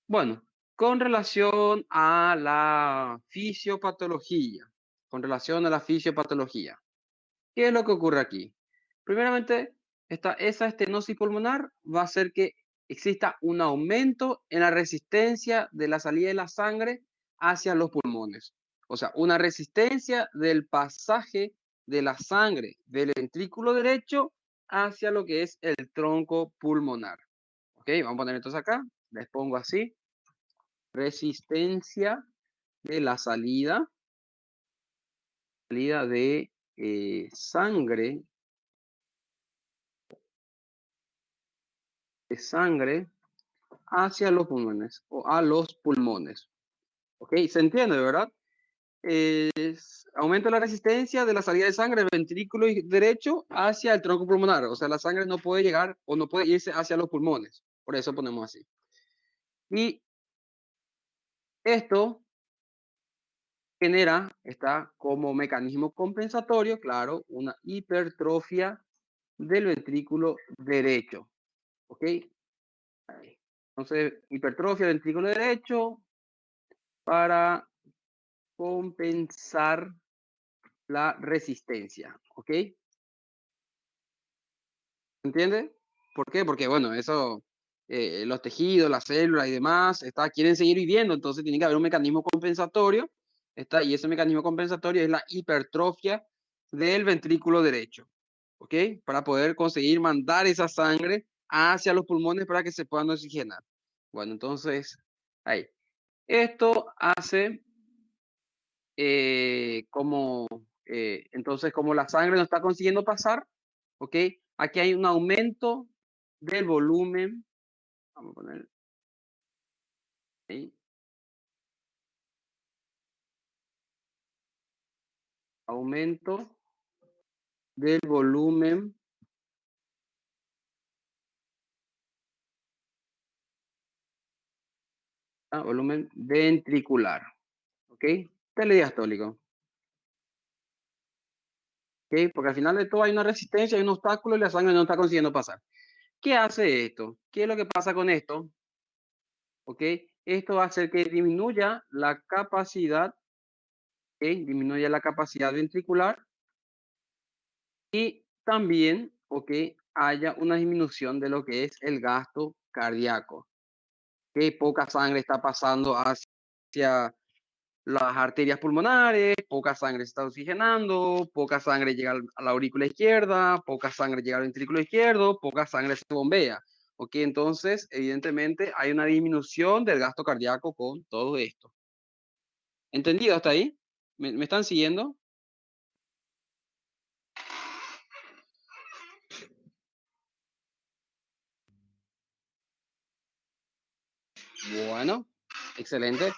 Speaker 1: Bueno, con relación a la fisiopatología, con relación a la fisiopatología, ¿qué es lo que ocurre aquí? Primeramente, esa estenosis pulmonar va a hacer que exista un aumento en la resistencia de la salida de la sangre hacia los pulmones. O sea, una resistencia del pasaje de la sangre del ventrículo derecho hacia lo que es el tronco pulmonar. ¿Ok? Vamos a poner entonces acá, les pongo así, resistencia de la salida de sangre hacia los pulmones o a los pulmones. ¿Ok? ¿Se entiende, verdad? Aumenta la resistencia de la salida de sangre del ventrículo derecho hacia el tronco pulmonar. O sea, la sangre no puede llegar o no puede irse hacia los pulmones. Por eso ponemos así. Y esto está como mecanismo compensatorio, claro, una hipertrofia del ventrículo derecho. ¿Ok? Ahí. Entonces, hipertrofia del ventrículo derecho para compensar la resistencia, ¿ok? ¿Entiende? ¿Por qué? Porque, bueno, eso, los tejidos, las células y demás, quieren seguir viviendo, entonces tiene que haber un mecanismo compensatorio, y ese mecanismo compensatorio es la hipertrofia del ventrículo derecho, ¿ok? Para poder conseguir mandar esa sangre hacia los pulmones para que se puedan oxigenar. Bueno, entonces, ahí. Esto hace entonces, como la sangre no está consiguiendo pasar, ¿ok? Aquí hay un aumento del volumen, vamos a poner ahí, aumento del volumen ventricular, ¿ok? Telediastólico. ¿ok? Porque al final de todo hay una resistencia, hay un obstáculo y la sangre no está consiguiendo pasar. ¿Qué hace esto? ¿Qué es lo que pasa con esto? ¿Ok? Esto va a hacer que disminuya la capacidad, ¿ok? Disminuya la capacidad ventricular y también, ¿ok? Haya una disminución de lo que es el gasto cardíaco, que poca sangre está pasando hacia las arterias pulmonares, poca sangre se está oxigenando, poca sangre llega a la aurícula izquierda, poca sangre llega al ventrículo izquierdo, poca sangre se bombea. Ok, entonces, evidentemente, hay una disminución del gasto cardíaco con todo esto. ¿Entendido hasta ahí? ¿Me están siguiendo? Bueno, excelente.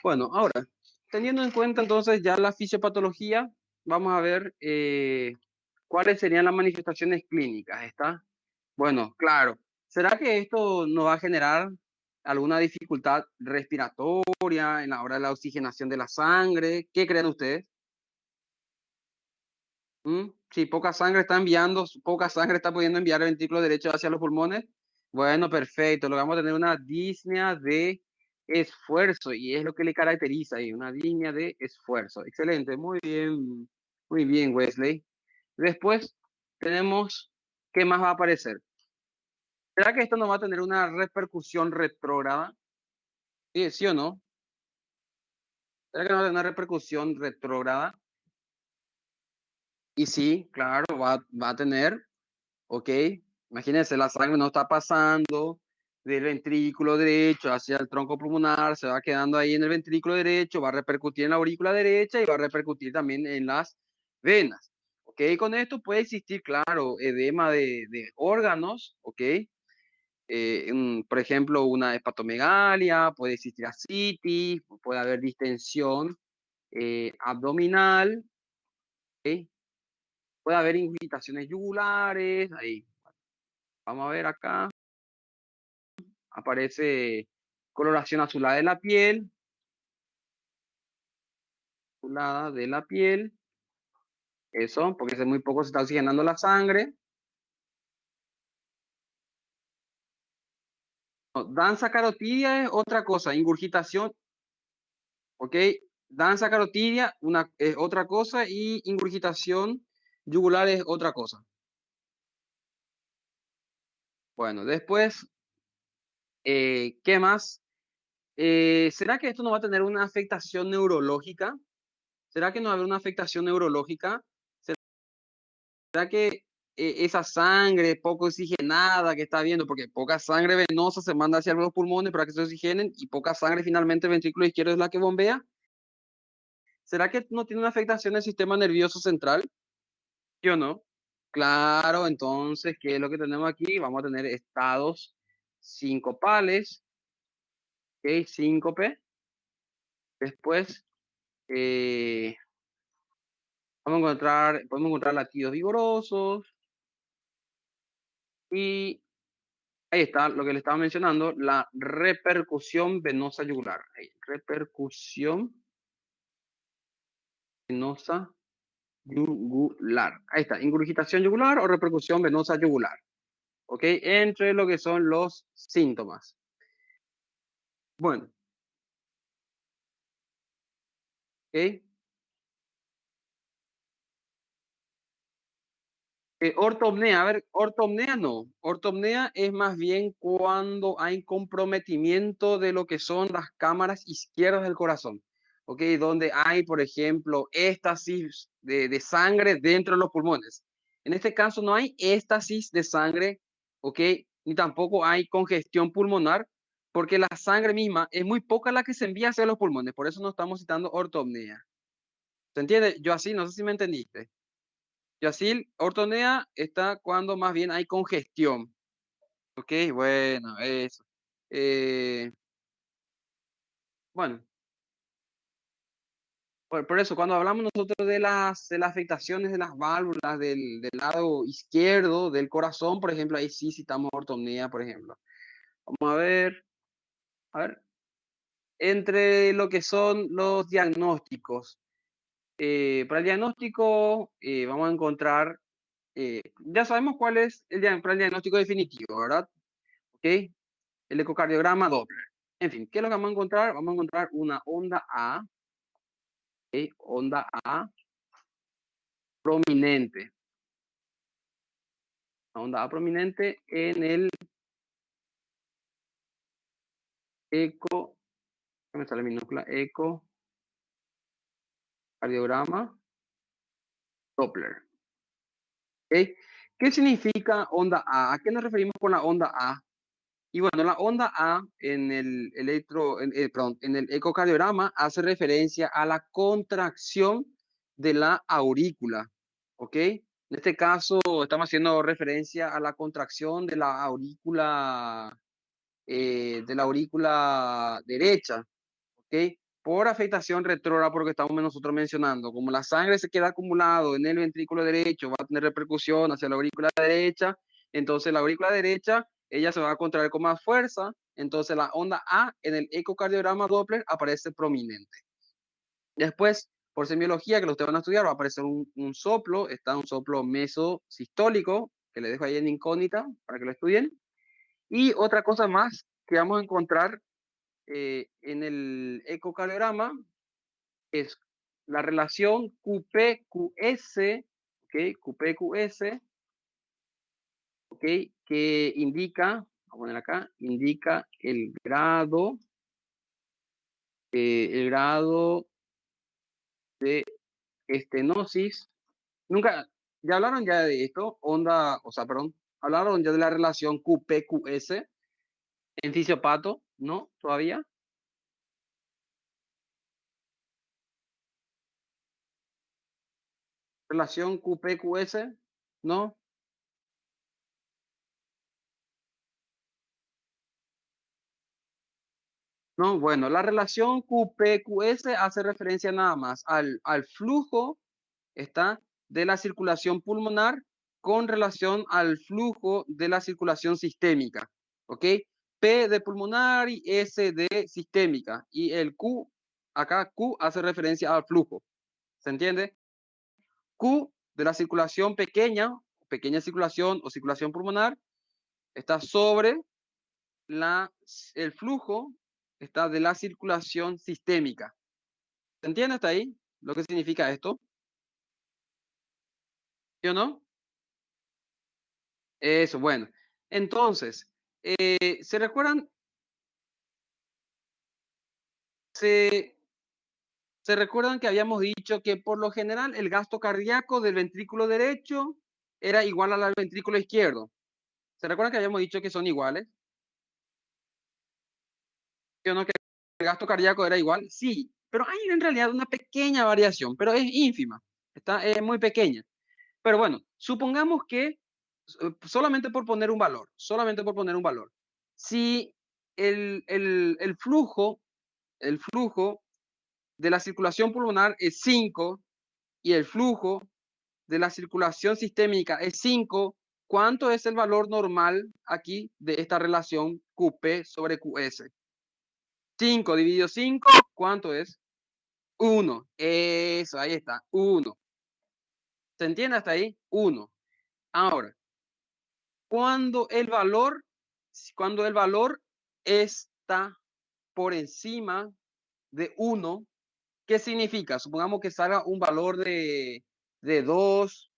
Speaker 1: Bueno, ahora, teniendo en cuenta entonces ya la fisiopatología, vamos a ver cuáles serían las manifestaciones clínicas, ¿está? Bueno, claro. ¿Será que esto nos va a generar alguna dificultad respiratoria en la hora de la oxigenación de la sangre? ¿Qué creen ustedes? Si poca sangre está enviando, poca sangre está pudiendo enviar el ventrículo derecho hacia los pulmones. Bueno, perfecto. Lo vamos a tener una disnea de esfuerzo y es lo que le caracteriza ahí, una disnea de esfuerzo. Excelente, muy bien, Wesley. Después tenemos, ¿qué más va a aparecer? ¿Será que esto no va a tener una repercusión retrógrada? Sí, ¿sí o no? ¿Será que no va a tener una repercusión retrógrada? Y sí, claro, va a tener. ¿Ok? Imagínense, la sangre no está pasando del ventrículo derecho hacia el tronco pulmonar, se va quedando ahí en el ventrículo derecho, va a repercutir en la aurícula derecha y va a repercutir también en las venas. ¿Ok? Con esto puede existir, claro, edema de órganos, ¿ok? Por ejemplo, una hepatomegalia, puede existir ascitis, puede haber distensión abdominal, ¿ok? Puede haber ingurgitaciones yugulares, ahí. Vamos a ver acá. Aparece coloración azulada de la piel, azulada de la piel, eso, porque hace muy poco se está oxigenando la sangre. No, danza carotidia es otra cosa, ingurgitación, ¿ok? Danza carotidia es otra cosa y ingurgitación yugular es otra cosa. Bueno, después, ¿qué más? ¿Será que esto no va a tener una afectación neurológica? ¿Será que no va a haber una afectación neurológica? ¿Será que esa sangre poco oxigenada que está viendo, porque poca sangre venosa se manda hacia los pulmones para que se oxigenen y poca sangre finalmente el ventrículo izquierdo es la que bombea? ¿Será que no tiene una afectación del sistema nervioso central? ¿Sí o no? Claro, entonces, ¿qué es lo que tenemos aquí? Vamos a tener estados sincopales, ¿ok? Síncope. Después, eh, podemos encontrar latidos vigorosos y ahí está lo que le estaba mencionando, la repercusión venosa yugular. Ahí, repercusión venosa yugular. Ahí está, ingurgitación yugular o repercusión venosa yugular. ¿Ok? Entre lo que son los síntomas. Bueno, ¿ok? Ortopnea, a ver, ortopnea no. Ortopnea es más bien cuando hay comprometimiento de lo que son las cámaras izquierdas del corazón, ¿ok? Donde hay, por ejemplo, éstasis de sangre dentro de los pulmones. En este caso no hay éstasis de sangre, ¿ok? Ni tampoco hay congestión pulmonar, porque la sangre misma es muy poca la que se envía hacia los pulmones, por eso no estamos citando ortopnea. ¿Se entiende? Yo así, no sé si me entendiste. Yacil, ortonea está cuando más bien hay congestión. Ok, bueno, eso. Eh, bueno, por eso, cuando hablamos nosotros de las afectaciones de las válvulas del lado izquierdo del corazón, por ejemplo, ahí sí citamos ortonea, por ejemplo. Vamos a ver, entre lo que son los diagnósticos. para el diagnóstico vamos a encontrar, ya sabemos cuál es para el diagnóstico definitivo, ¿verdad? ¿Ok? El ecocardiograma Doppler. En fin, ¿qué es lo que vamos a encontrar? Vamos a encontrar una onda A, ¿ok? Onda A prominente. Una onda A prominente en el eco, ¿cómo está la minúscula? Ecocardiograma Doppler. ¿Ok? ¿Qué significa onda A? ¿A qué nos referimos con la onda A? Y bueno, la onda A en el en el ecocardiograma hace referencia a la contracción de la aurícula, ¿ok? En este caso estamos haciendo referencia a la contracción de la aurícula derecha, ¿ok? Por afectación retrógrada, porque estamos nosotros mencionando, como la sangre se queda acumulado en el ventrículo derecho, va a tener repercusión hacia la aurícula derecha, entonces la aurícula derecha, ella se va a contraer con más fuerza, entonces la onda A en el ecocardiograma Doppler aparece prominente. Después, por semiología, que lo ustedes van a estudiar, va a aparecer un soplo, está un soplo mesosistólico, que le dejo ahí en incógnita para que lo estudien. Y otra cosa más que vamos a encontrar en el ecocardiograma es la relación QP-QS, ¿ok? QP-QS, ¿ok? Que indica, vamos a poner acá, indica el grado de estenosis. Nunca, ya hablaron ya de esto, onda, o sea, perdón, hablaron ya de la relación QP-QS en fisiopato, ¿no? Todavía. Relación QP-QS, ¿no? No, bueno, la relación QP-QS hace referencia nada más al flujo, está, de la circulación pulmonar con relación al flujo de la circulación sistémica, ¿ok? P de pulmonar y S de sistémica. Y el Q, acá Q hace referencia al flujo, ¿se entiende? Q de la circulación pequeña, pequeña circulación o circulación pulmonar, está sobre el flujo está de la circulación sistémica. ¿Se entiende hasta ahí lo que significa esto? ¿Sí o no? Eso, bueno. Entonces, ¿se recuerdan? Se, ¿Se recuerdan que habíamos dicho que por lo general el gasto cardíaco del ventrículo derecho era igual al del ventrículo izquierdo? ¿Se recuerdan que habíamos dicho que son iguales? ¿Sí o no? Que el gasto cardíaco era igual. Sí, pero hay en realidad una pequeña variación, pero es ínfima. Es muy pequeña. Pero bueno, supongamos que solamente por poner un valor, si el flujo de la circulación pulmonar es 5 y el flujo de la circulación sistémica es 5, ¿cuánto es el valor normal aquí de esta relación QP sobre QS? 5 dividido 5, ¿cuánto es? 1. Eso, ahí está, 1. ¿Se entiende hasta ahí? 1. Ahora, cuando el valor, cuando el valor está por encima de 1, ¿qué significa? Supongamos que salga un valor de 2,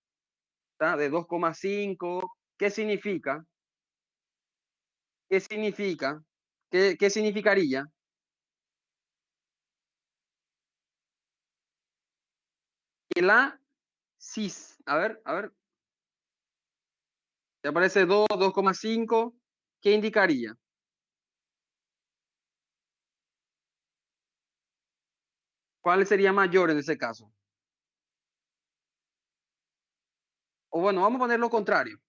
Speaker 1: ¿tá? De 2,5. ¿Qué significa? ¿Qué significa? ¿Qué significaría? Que la cis, a ver, te aparece 2, 2,5. ¿Qué indicaría? ¿Cuál sería mayor en ese caso? O bueno, vamos a poner lo contrario.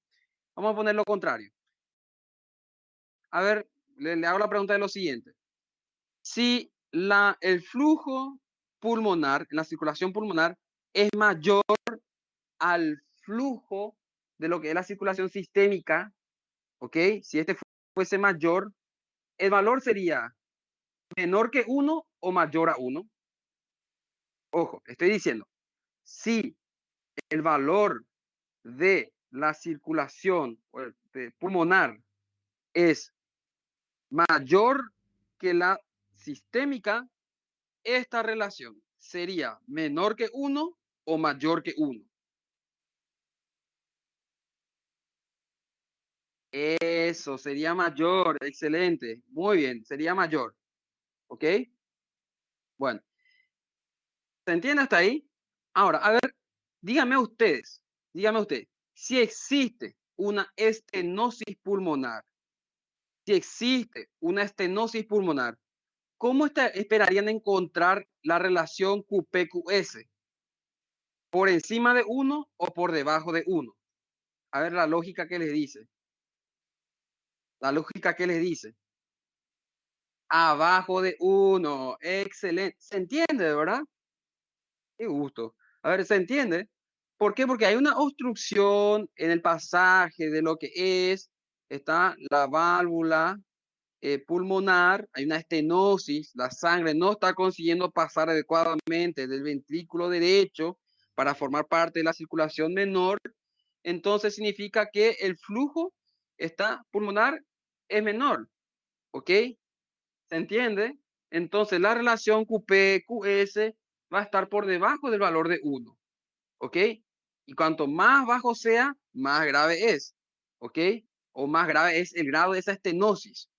Speaker 1: Vamos a poner lo contrario. A ver, le hago la pregunta de lo siguiente. Si el flujo pulmonar, la circulación pulmonar, es mayor al flujo de lo que es la circulación sistémica, ¿ok? Si este fuese mayor, el valor sería menor que 1 o mayor a 1. Ojo, estoy diciendo, Si el valor de la circulación pulmonar es mayor que la sistémica, esta relación sería menor que 1 o mayor que 1. Eso sería mayor, excelente, muy bien, sería mayor, ¿ok? Bueno, ¿se entiende hasta ahí? Ahora, a ver, díganme ustedes, díganme usted, si existe una estenosis pulmonar, si existe una estenosis pulmonar, ¿cómo esperarían encontrar la relación QP-QS? ¿Por encima de 1 o por debajo de 1? A ver la lógica que les dice. La lógica que les dice. Abajo de 1. Excelente. ¿Se entiende, verdad? Qué gusto. A ver, ¿se entiende? ¿Por qué? Porque hay una obstrucción en el pasaje de lo que está la válvula pulmonar, hay una estenosis, la sangre no está consiguiendo pasar adecuadamente del ventrículo derecho para formar parte de la circulación menor, entonces significa que el flujo pulmonar es menor, ¿ok? ¿Se entiende? Entonces la relación QP-QS va a estar por debajo del valor de 1, ¿ok? Y cuanto más bajo sea, más grave es, ¿ok? O más grave es el grado de esa estenosis.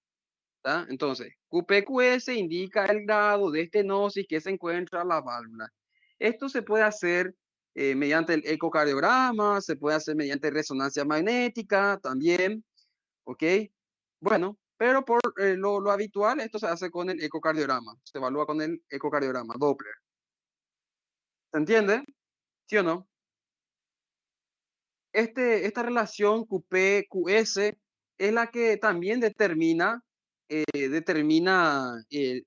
Speaker 1: ¿Tá? Entonces, QPQS indica el grado de estenosis que se encuentra en la válvula. Esto se puede hacer mediante el ecocardiograma, se puede hacer mediante resonancia magnética también, ¿ok? Bueno, pero por lo habitual, esto se hace con el ecocardiograma, se evalúa con el ecocardiograma Doppler. ¿Se entiende? ¿Sí o no? Esta relación QP-QS es la que también determina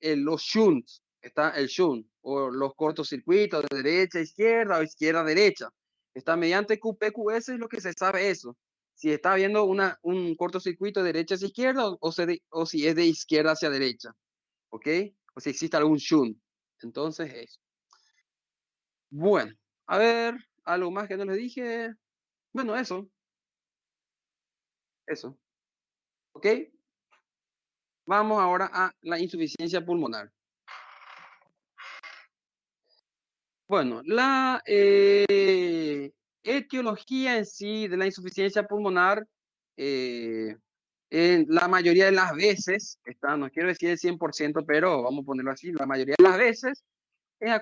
Speaker 1: los shunts, está el shunt, o los cortocircuitos de derecha a izquierda o izquierda a derecha. Está mediante QP-QS es lo que se sabe eso. Si está habiendo un cortocircuito de derecha hacia izquierda o si es de izquierda hacia derecha, ¿ok? O si existe algún shunt. Entonces, eso. Bueno, a ver, algo más que no les dije. Bueno, eso. ¿Ok? Vamos ahora a la insuficiencia pulmonar. Bueno, la etiología en sí de la insuficiencia pulmonar, en la mayoría de las veces, no quiero decir el 100%, pero vamos a ponerlo así, la mayoría de las veces es a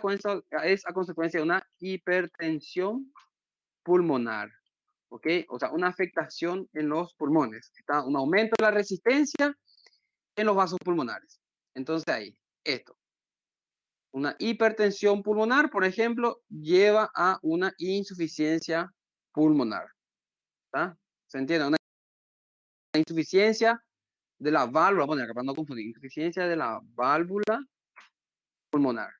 Speaker 1: consecuencia de una hipertensión pulmonar, ¿ok? O sea, una afectación en los pulmones, está un aumento de la resistencia en los vasos pulmonares. Entonces ahí, esto. Una hipertensión pulmonar, por ejemplo, lleva a una insuficiencia pulmonar. ¿Está? ¿Se entiende? Una insuficiencia de la válvula, bueno, acá para no confundir, insuficiencia de la válvula pulmonar.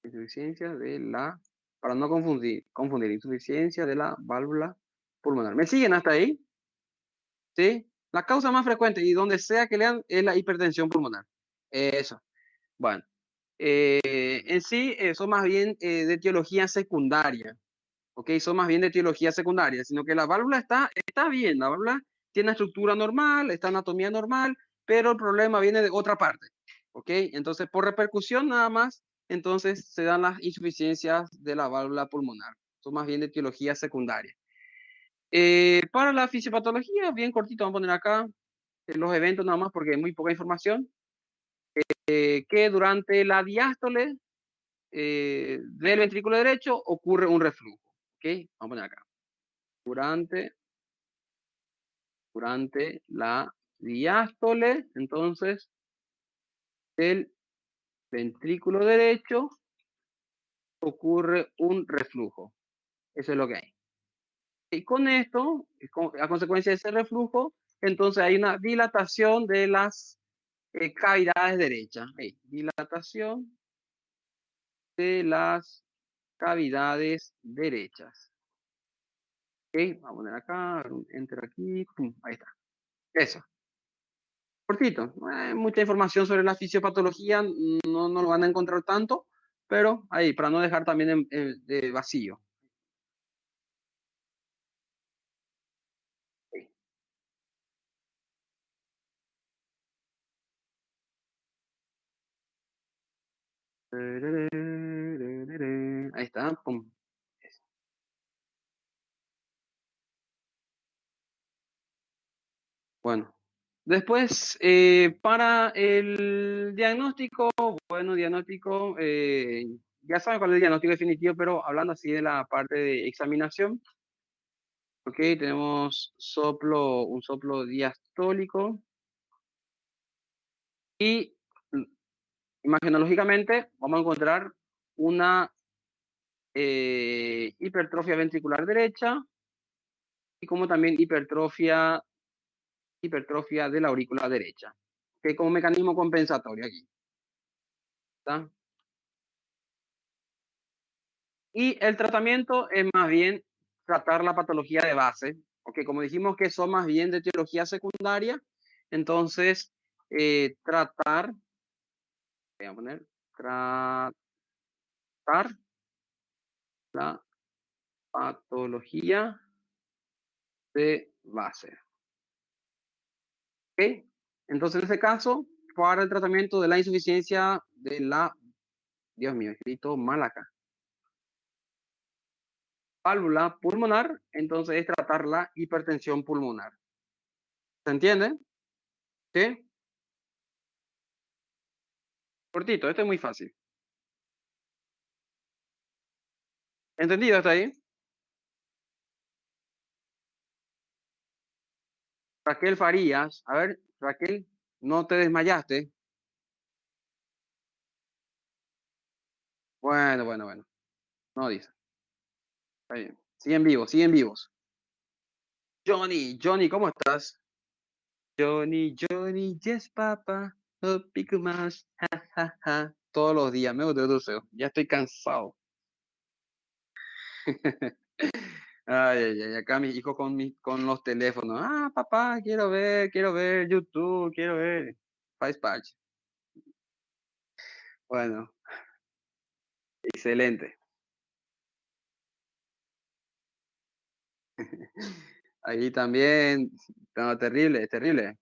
Speaker 1: Insuficiencia de la, para no confundir, insuficiencia de la válvula pulmonar. ¿Me siguen hasta ahí? ¿Sí? La causa más frecuente y donde sea que lean es la hipertensión pulmonar. Eso. Bueno, en sí son más bien de etiología secundaria, ¿ok? Son más bien de etiología secundaria, sino que la válvula está bien, la válvula tiene estructura normal, está anatomía normal, pero el problema viene de otra parte, ¿ok? Entonces, por repercusión nada más, entonces se dan las insuficiencias de la válvula pulmonar, son más bien de etiología secundaria. Para la fisiopatología, bien cortito, vamos a poner acá los eventos nada más porque hay muy poca información, que durante la diástole del ventrículo derecho ocurre un reflujo, ¿ok? Vamos a poner acá. Durante la diástole, entonces, del ventrículo derecho ocurre un reflujo. Eso es lo que hay. Y con esto, a consecuencia de ese reflujo, entonces hay una dilatación de las cavidades derechas. Dilatación de las cavidades derechas. Ok, vamos a poner acá, un enter aquí, pum, ahí está. Eso. Cortito, no hay mucha información sobre la fisiopatología, no lo van a encontrar tanto, pero ahí, para no dejar también de vacío. Ahí está, pum. Bueno, después, para el diagnóstico, bueno, diagnóstico, ya saben cuál es el diagnóstico definitivo, pero hablando así de la parte de examinación, ok, tenemos un soplo diastólico y mm, imagenológicamente vamos a encontrar una hipertrofia ventricular derecha y como también hipertrofia de la aurícula derecha, que como mecanismo compensatorio aquí, ¿está? Y el tratamiento es más bien tratar la patología de base, porque como dijimos que son más bien de etiología secundaria, entonces tratar, voy a poner, tratar la patología de base. ¿Ok? Entonces, en este caso, para el tratamiento de la insuficiencia de la, Dios mío, escrito mal acá, válvula pulmonar, entonces es tratar la hipertensión pulmonar. ¿Se entiende? ¿Sí? Cortito, esto es muy fácil. ¿Entendido hasta ahí? Raquel Farías, a ver, Raquel, no te desmayaste. Bueno, no dice. Está bien. Siguen vivos, siguen vivos. Johnny, ¿cómo estás? Johnny, yes, papa, no pico más, ja, ja, ja. Todos los días, me gusta deseo. Ya estoy cansado. Acá mis hijos con los teléfonos. Ah, papá, quiero ver YouTube, quiero ver Patch. Bueno, excelente. Ahí también, no, terrible, terrible.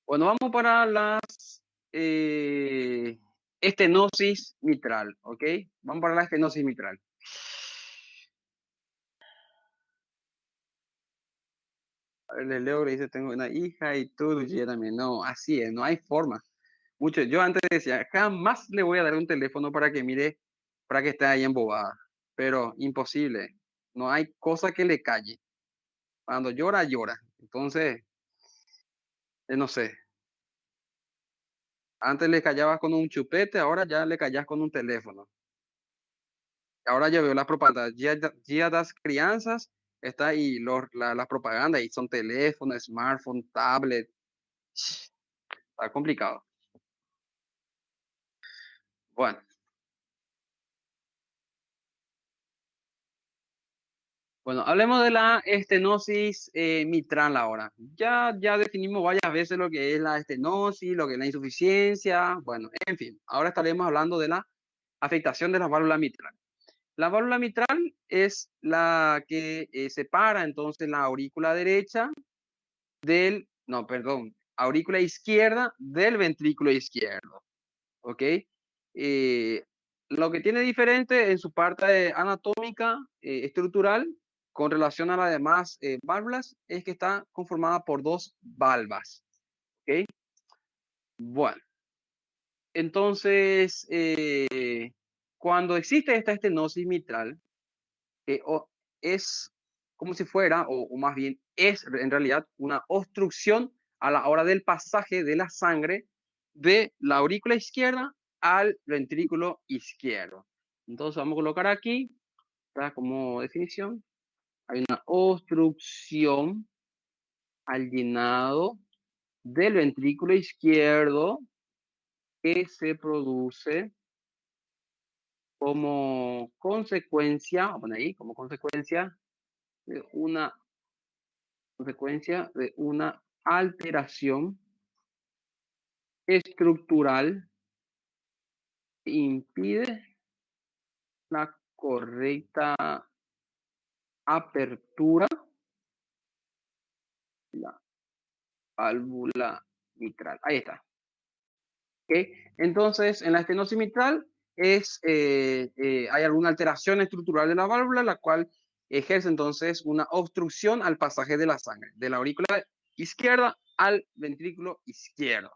Speaker 1: Bueno, vamos para las estenosis mitral, ¿ok? Vamos para la estenosis mitral. A ver, le leo, le dice, tengo una hija y tú, y yo también. No, así es, no hay forma. Mucho, yo antes decía, jamás le voy a dar un teléfono para que mire, para que esté ahí embobada. Pero imposible. No hay cosa que le calle. Cuando llora, llora. Entonces, no sé. Antes le callabas con un chupete, ahora ya le callas con un teléfono. Ahora ya veo las propagandas. Día das crianzas, está ahí las propagandas, y son teléfonos, smartphone, tablet. Está complicado. Bueno, bueno, hablemos de la estenosis mitral ahora. Ya definimos varias veces lo que es la estenosis, lo que es la insuficiencia. Bueno, en fin, ahora estaremos hablando de la afectación de la válvula mitral. La válvula mitral es la que separa entonces la aurícula derecha no, perdón, aurícula izquierda del ventrículo izquierdo, ¿ok? Eh, lo que tiene diferente en su parte anatómica, estructural, con relación a las demás válvulas, es que está conformada por dos valvas, ¿ok? Bueno, entonces, cuando existe esta estenosis mitral, es como si fuera, o más bien es en realidad una obstrucción a la hora del pasaje de la sangre de la aurícula izquierda al ventrículo izquierdo. Entonces vamos a colocar aquí, ¿verdad? Como definición, hay una obstrucción al llenado del ventrículo izquierdo que se produce como consecuencia, vamos a poner ahí, como consecuencia de una alteración estructural impide la correcta apertura de la válvula mitral. Ahí está. ¿Okay? Entonces, en la estenosis mitral hay alguna alteración estructural de la válvula, la cual ejerce entonces una obstrucción al pasaje de la sangre, de la aurícula izquierda al ventrículo izquierdo.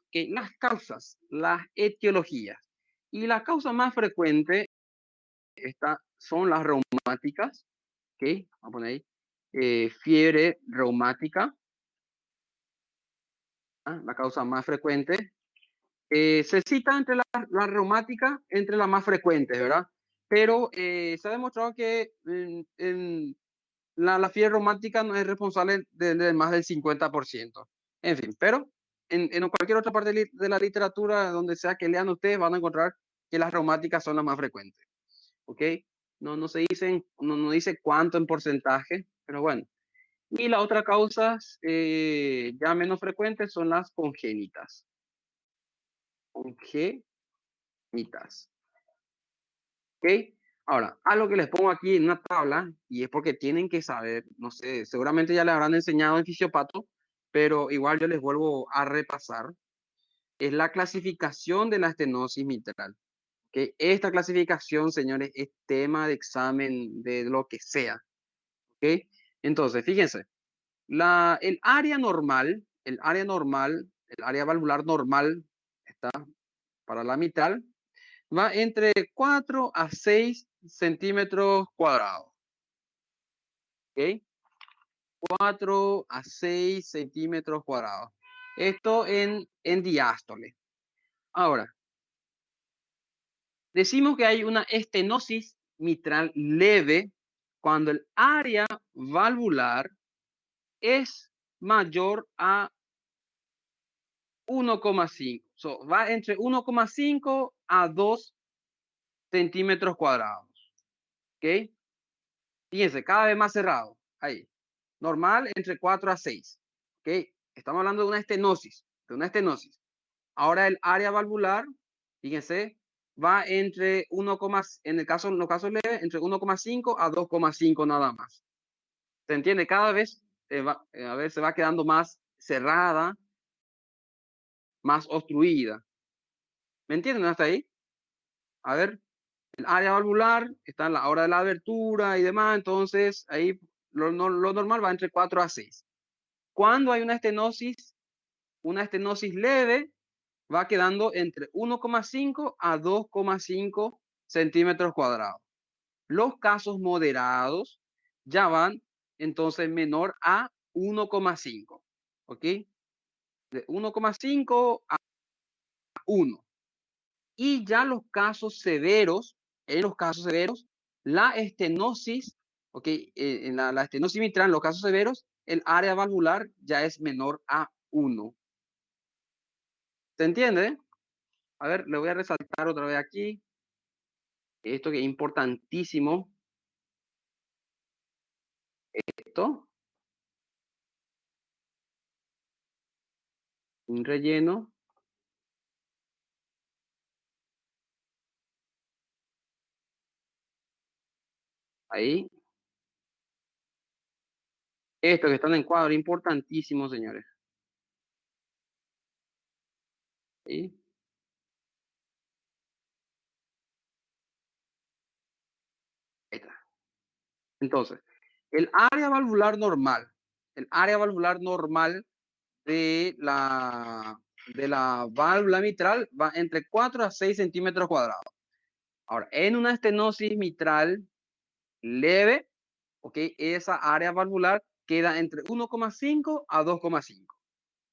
Speaker 1: ¿Okay? Las causas, las etiologías. Y la causa más frecuente son las reumáticas. ¿Okay? Vamos a poner ahí. Fiebre reumática, ¿ah? La causa más frecuente. Se cita entre la reumática, entre las más frecuentes, ¿verdad? Pero se ha demostrado que la fiebre reumática no es responsable de más del 50%. En fin, pero en cualquier otra parte de la literatura, donde sea que lean ustedes, van a encontrar que las reumáticas son las más frecuentes. ¿Ok? No se dicen, no dice cuánto en porcentaje, pero bueno. Y las otras causas ya menos frecuentes son las congénitas. Congénitas. ¿Ok? Ahora, algo que les pongo aquí en una tabla, y es porque tienen que saber, no sé, seguramente ya les habrán enseñado en fisiopato, pero igual yo les vuelvo a repasar, es la clasificación de la estenosis mitral. ¿Ok? Esta clasificación, señores, es tema de examen de lo que sea. ¿Ok? Entonces, fíjense, el área normal, el área valvular normal, está para la mitral, va entre 4 a 6 centímetros cuadrados. ¿Ok? 4 a 6 centímetros cuadrados. Esto en diástole. Ahora, decimos que hay una estenosis mitral leve cuando el área valvular es mayor a 1,5. Va entre 1,5 a 2 centímetros cuadrados. ¿Ok? Fíjense, cada vez más cerrado. Ahí. Normal entre 4 a 6. ¿Ok? Estamos hablando de una estenosis. Ahora el área valvular, fíjense, va entre 1, en los casos leves, entre 1,5 a 2,5 nada más. ¿Se entiende? Cada vez se va quedando más cerrada, más obstruida. ¿Me entienden hasta ahí? A ver, el área valvular está en la hora de la abertura y demás, entonces ahí lo normal va entre 4 a 6. Cuando hay una estenosis leve, va quedando entre 1,5 a 2,5 centímetros cuadrados. Los casos moderados ya van entonces menor a 1,5. ¿Ok? De 1,5 a 1. Y ya en los casos severos, la estenosis, ¿ok? En la estenosis mitral, en los casos severos, el área valvular ya es menor a 1. ¿Se entiende? A ver, le voy a resaltar otra vez aquí. Esto que es importantísimo. Esto. Un relleno. Ahí. Esto que está en el cuadro, importantísimo, señores. Ahí. Ahí está. Entonces, el área valvular normal de la válvula mitral va entre 4 a 6 centímetros cuadrados. Ahora, en una estenosis mitral leve, ¿ok? Esa área valvular queda entre 1,5 a 2,5.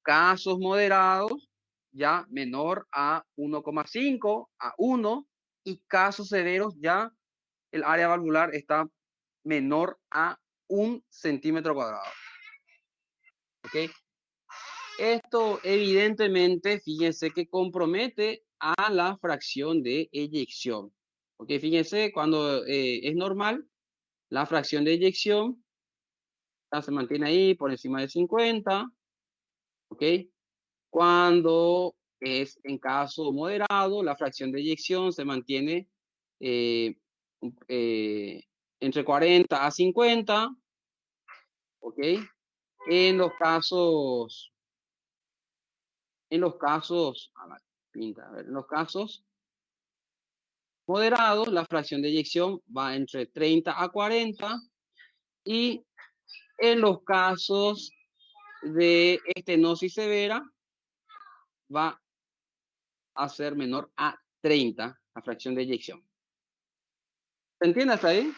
Speaker 1: Casos moderados, ya menor a 1,5 a 1, y casos severos, ya el área valvular está menor a 1 centímetro cuadrado. ¿Ok? Esto evidentemente, fíjense que compromete a la fracción de eyección. ¿Ok? Fíjense, cuando es normal, la fracción de eyección se mantiene ahí por encima de 50. ¿ok? Cuando es en caso moderado, la fracción de eyección se mantiene eh, eh, entre 40 a 50, ¿ok? En los casos, a ver, en los casos moderados, la fracción de eyección va entre 30 a 40 y en los casos de estenosis severa va a ser menor a 30 la fracción de eyección. ¿Se entiende hasta ahí?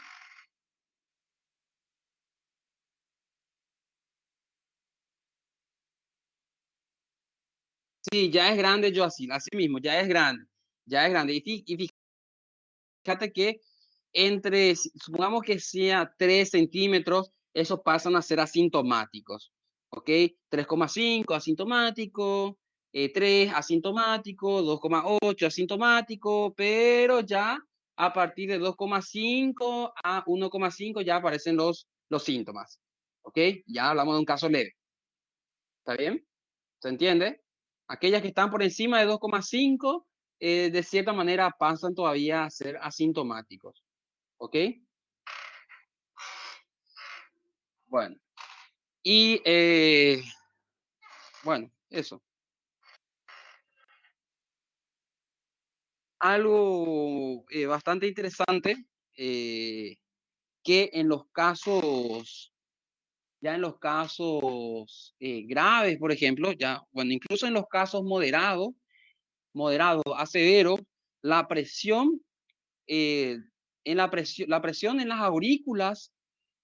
Speaker 1: Sí, ya es grande yo así mismo, ya es grande, ya es grande. Y fíjate que supongamos que sea 3 centímetros, esos pasan a ser asintomáticos, ¿ok? 3,5 asintomático, 3 asintomático, 2,8 asintomático, pero ya a partir de 2,5 a 1,5 ya aparecen los síntomas, ¿ok? Ya hablamos de un caso leve, ¿está bien? ¿Se entiende? Aquellas que están por encima de 2,5, de cierta manera pasan todavía a ser asintomáticos. ¿Ok? Bueno, y bueno, eso. Algo bastante interesante, eh, que en los casos, ya en los casos graves, por ejemplo, ya, bueno, incluso en los casos moderados a severos, la presión, eh, la presión en las aurículas,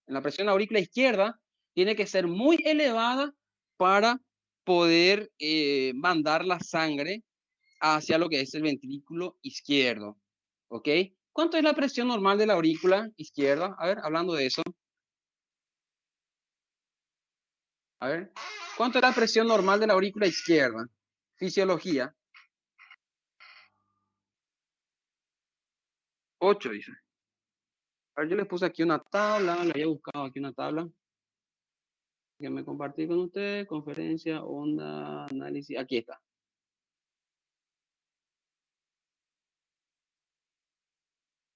Speaker 1: en la presión aurícula izquierda, tiene que ser muy elevada para poder mandar la sangre hacia lo que es el ventrículo izquierdo. ¿Ok? ¿Cuánto es la presión normal de la aurícula izquierda? A ver, hablando de eso. A ver. ¿Cuánto es la presión normal de la aurícula izquierda? Fisiología. 8 dice. A ver, yo les puse aquí una tabla, le había buscado aquí una tabla que me compartí con ustedes. Conferencia, onda, análisis. Aquí está.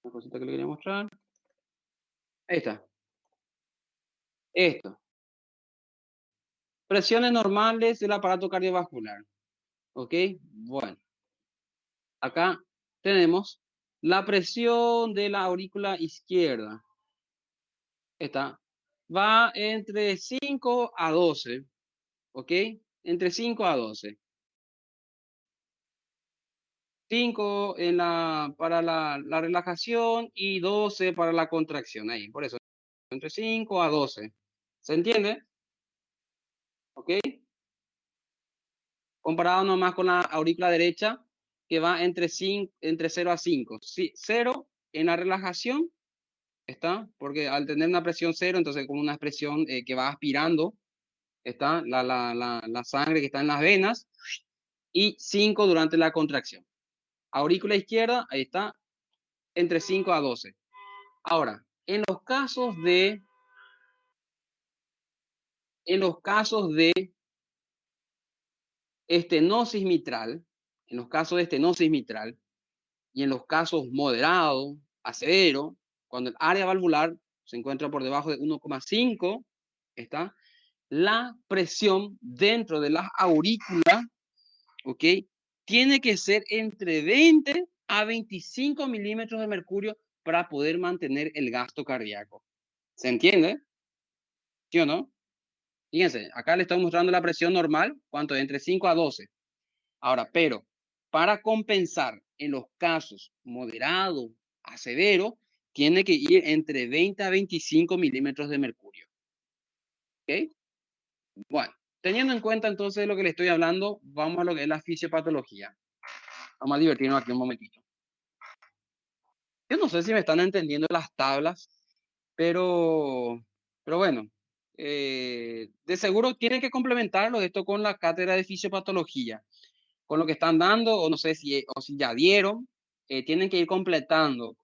Speaker 1: Una cosita que le quería mostrar. Ahí está. Esto. Presiones normales del aparato cardiovascular. ¿Ok? Bueno, acá tenemos la presión de la aurícula izquierda. Está. Va entre 5 a 12. ¿Ok? Entre 5 a 12. 5 para la relajación y 12 para la contracción. Ahí, por eso, entre 5 a 12. ¿Se entiende? ¿Ok? Comparado nomás con la aurícula derecha, que va entre 0 a 5. Sí, 0 en la relajación, ¿está? Porque al tener una presión 0, entonces como una presión que va aspirando, ¿está? La sangre que está en las venas, y 5 durante la contracción. Aurícula izquierda, ahí está, entre 5 a 12. Ahora, en los casos de estenosis mitral, en los casos de estenosis mitral, y en los casos moderados a severo, cuando el área valvular se encuentra por debajo de 1,5, está la presión dentro de las aurículas, ¿ok? Tiene que ser entre 20 a 25 milímetros de mercurio para poder mantener el gasto cardíaco. ¿Se entiende? ¿Sí o no? Fíjense, acá le estoy mostrando la presión normal, ¿cuánto? Entre 5 a 12. Ahora, pero para compensar en los casos moderados a severos, tiene que ir entre 20 a 25 milímetros de mercurio. ¿Ok? Bueno, teniendo en cuenta entonces lo que le estoy hablando, vamos a lo que es la fisiopatología. Vamos a divertirnos aquí un momentito. Yo no sé si me están entendiendo las tablas, pero, pero bueno, de seguro tienen que complementarlo esto con la cátedra de fisiopatología. Con lo que están dando, o no sé si ya dieron, tienen que ir complementando,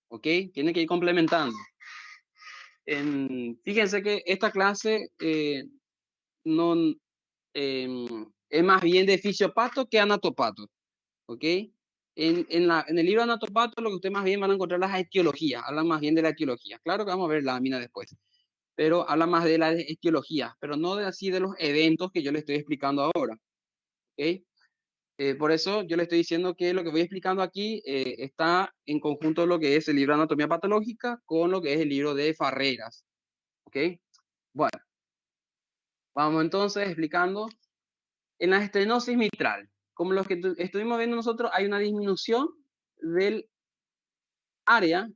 Speaker 1: ¿ok? Tienen que ir complementando. Fíjense que esta clase no, es más bien de fisiopato que anatopato, ¿ok? En el libro anatopato lo que ustedes más bien van a encontrar las etiologías, hablan más bien de la etiología. Claro que vamos a ver la lámina después, pero habla más de las etiologías, pero no de así de los eventos que yo le estoy explicando ahora, ¿ok? Por eso yo le estoy diciendo que lo que voy explicando aquí está en conjunto lo que es el libro de Anatomía Patológica con lo que es el libro de Farreras, ¿ok? Bueno, vamos entonces explicando. En la estenosis mitral, como los que estuvimos viendo nosotros, hay una disminución del área,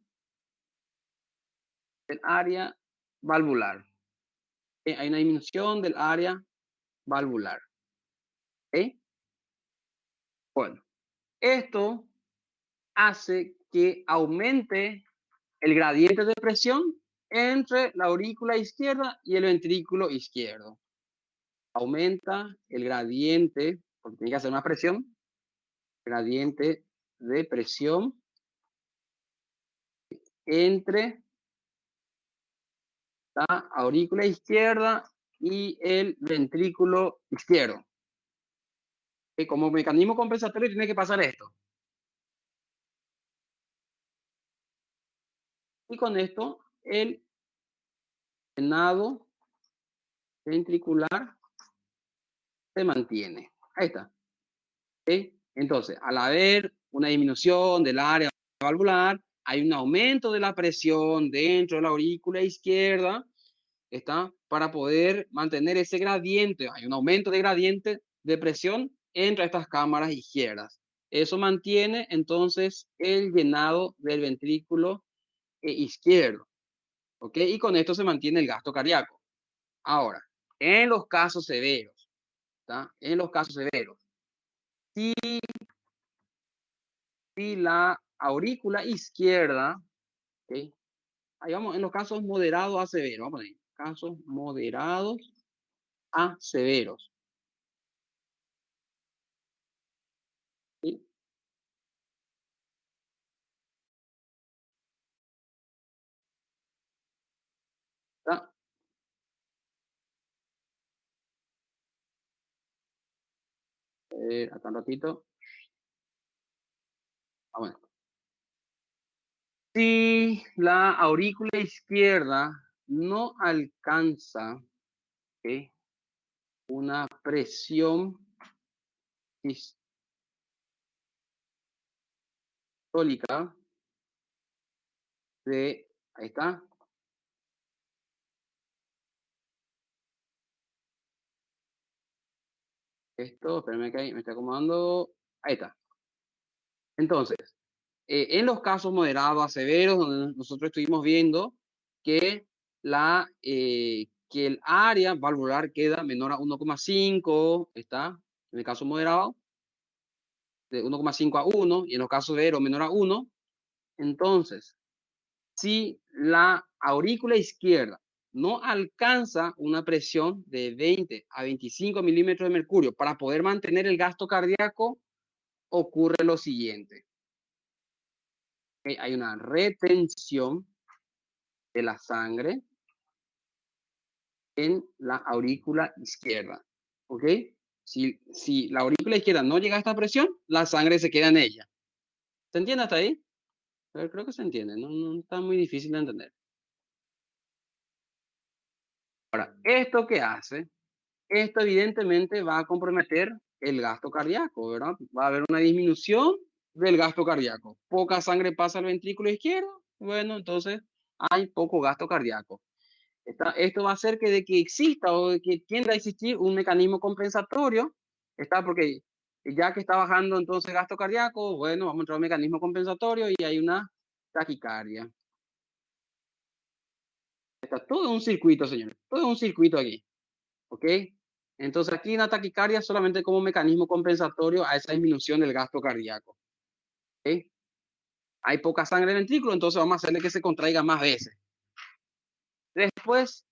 Speaker 1: valvular. Hay una disminución del área valvular. ¿Ok? Bueno, esto hace que aumente el gradiente de presión entre la aurícula izquierda y el ventrículo izquierdo. Aumenta el gradiente, porque tiene que hacer más presión, gradiente de presión entre la aurícula izquierda y el ventrículo izquierdo. Y como mecanismo compensatorio tiene que pasar esto. Y con esto el llenado ventricular se mantiene. Ahí está. ¿Sí? Entonces, al haber una disminución del área valvular, hay un aumento de la presión dentro de la aurícula izquierda, ¿está? Para poder mantener ese gradiente, hay un aumento de gradiente de presión entre estas cámaras izquierdas. Eso mantiene entonces el llenado del ventrículo izquierdo, ¿ok? Y con esto se mantiene el gasto cardíaco. Ahora, en los casos severos, ¿está? En los casos severos, si la aurícula izquierda, ¿ok? Ahí vamos, en los casos moderados a severos, vamos a poner casos moderados a severos. ¿Sí? ¿Está? Hasta un ratito. Ah, bueno. Si la aurícula izquierda no alcanza, ¿ok?, una presión sistólica de, ahí está, esto, espérame que ahí me está acomodando, ahí está. Entonces, en los casos moderados a severos, donde nosotros estuvimos viendo que, que el área valvular queda menor a 1,5, está, en el caso moderado, de 1,5 a 1, y en los casos severos menor a 1, entonces, si la aurícula izquierda no alcanza una presión de 20 a 25 milímetros de mercurio para poder mantener el gasto cardíaco, ocurre lo siguiente. Hay una retención de la sangre en la aurícula izquierda. ¿Ok? Si la aurícula izquierda no llega a esta presión, la sangre se queda en ella. ¿Se entiende hasta ahí? Pero creo que se entiende, no está muy difícil de entender. Ahora, ¿esto qué hace? Esto evidentemente va a comprometer el gasto cardíaco, ¿verdad? Va a haber una disminución del gasto cardíaco. Poca sangre pasa al ventrículo izquierdo, bueno, entonces hay poco gasto cardíaco. Esto va a hacer que de que exista o de que tienda a existir un mecanismo compensatorio, está porque ya que está bajando entonces gasto cardíaco, bueno, vamos a entrar a un mecanismo compensatorio y hay una taquicardia. Está todo un circuito, señores, todo un circuito aquí, ¿ok? Entonces aquí una taquicardia solamente como mecanismo compensatorio a esa disminución del gasto cardíaco, ¿ok? Hay poca sangre en el ventrículo, entonces vamos a hacerle que se contraiga más veces. Después,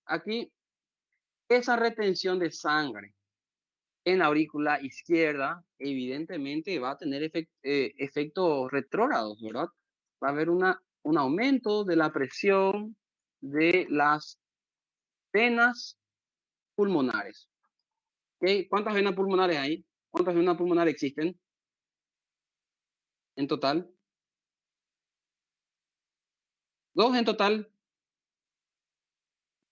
Speaker 1: aquí, esa retención de sangre en la aurícula izquierda, evidentemente va a tener efectos retrógrados, ¿verdad? Va a haber un aumento de la presión de las venas pulmonares. ¿Okay? ¿Cuántas venas pulmonares hay? ¿Cuántas venas pulmonares existen en total? ¿Dos en total?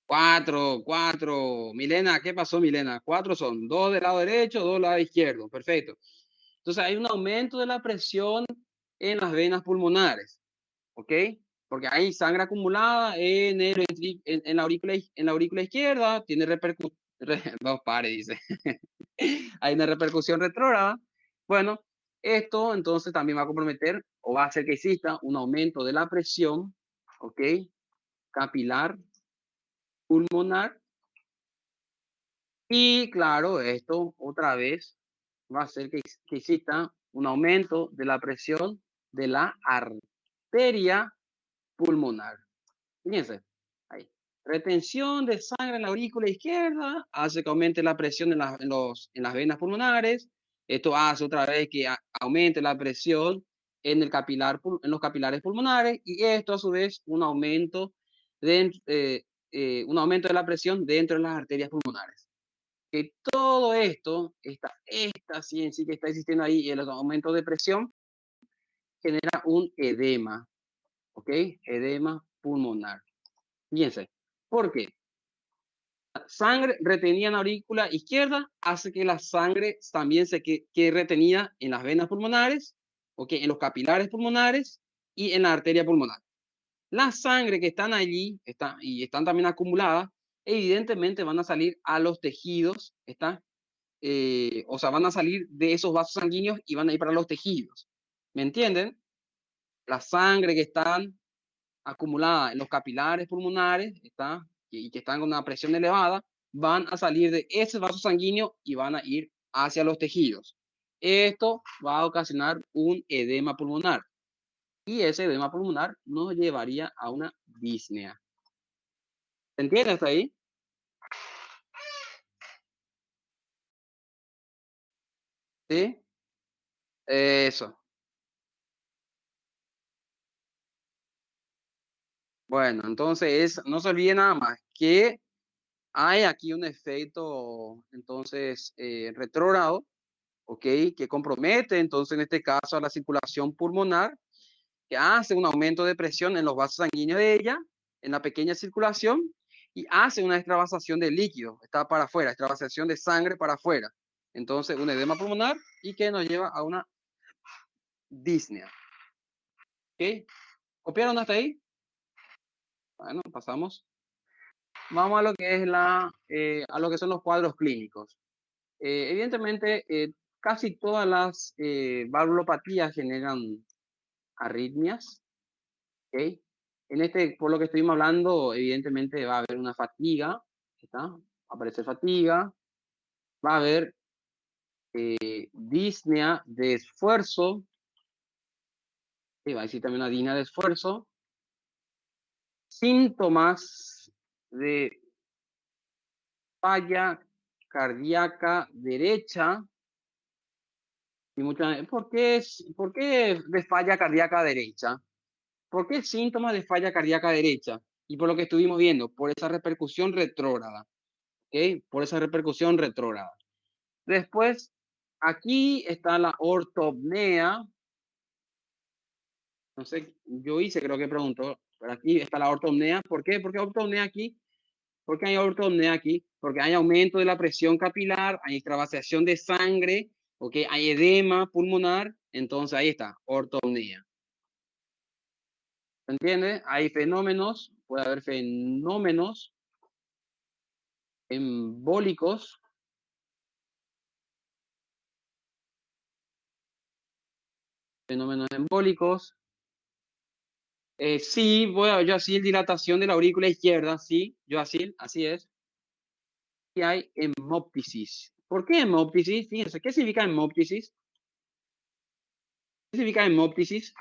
Speaker 1: Cuatro. Milena, ¿qué pasó, Milena? Cuatro son. Dos del lado derecho, dos del lado izquierdo. Perfecto. Entonces hay un aumento de la presión en las venas pulmonares. ¿Ok? Porque hay sangre acumulada en la aurícula izquierda, tiene repercusión. No, pare, dice. Hay una repercusión retrógrada. Bueno, esto entonces también va a comprometer o va a hacer que exista un aumento de la presión, ¿ok? Capilar, pulmonar. Y claro, esto otra vez va a hacer que exista un aumento de la presión de la arteria pulmonar. Fíjense, ahí. Retención de sangre en la aurícula izquierda hace que aumente la presión en las venas pulmonares. Esto hace otra vez que aumente la presión en los capilares pulmonares y esto a su vez un aumento de la presión dentro de las arterias pulmonares. Que todo esto, esta ciencia que está existiendo ahí y el aumento de presión genera un edema, ¿ok? Edema pulmonar. Fíjense, ¿por qué? La sangre retenida en la aurícula izquierda hace que la sangre también se quede retenida en las venas pulmonares, ¿ok? En los capilares pulmonares y en la arteria pulmonar. La sangre que están allí y están también acumuladas, evidentemente van a salir a los tejidos, o sea, van a salir de esos vasos sanguíneos y van a ir para los tejidos. ¿Me entienden? La sangre que están acumulada en los capilares pulmonares, y que están con una presión elevada, van a salir de ese vaso sanguíneo y van a ir hacia los tejidos. Esto va a ocasionar un edema pulmonar y ese edema pulmonar nos llevaría a una disnea. ¿Se entiende hasta ahí? ¿Sí? Eso. Bueno, entonces no se olvide nada más que hay aquí un efecto entonces retrógrado, ¿ok? Que compromete entonces en este caso a la circulación pulmonar, que hace un aumento de presión en los vasos sanguíneos de ella, en la pequeña circulación, y hace una extravasación de líquido, está para afuera, extravasación de sangre para afuera. Entonces, un edema pulmonar y que nos lleva a una disnea. ¿Ok? ¿Copiaron hasta ahí? Bueno, pasamos. Vamos a lo que es a lo que son los cuadros clínicos. Evidentemente, casi todas las valvulopatías generan arritmias, ¿ok? Por lo que estuvimos hablando, evidentemente va a haber una fatiga, ¿está? Va a aparecer fatiga, va a haber disnea de esfuerzo, va a decir también una disnea de esfuerzo, síntomas de falla cardíaca derecha, y ¿por qué de falla cardíaca derecha? ¿Por qué síntomas de falla cardíaca derecha? Y por lo que estuvimos viendo, por esa repercusión retrógrada, ¿ok? Por esa repercusión retrógrada. Después, aquí está la ortopnea. No sé, yo hice, creo que preguntó, pero aquí está la ortopnea. ¿Por qué? ¿Por qué ortopnea aquí? ¿Por qué hay ortopnea aquí? Porque hay aumento de la presión capilar, hay extravasación de sangre, ¿ok? Hay edema pulmonar, entonces ahí está, ortopnea. ¿Se entiende? Hay fenómenos, puede haber fenómenos embólicos, fenómenos embólicos. Sí, yo así dilatación de la aurícula izquierda, sí, yo así es. Y hay hemoptisis. ¿Por qué hemoptisis? Fíjense, ¿qué significa hemoptisis? ¿Qué significa hemoptisis?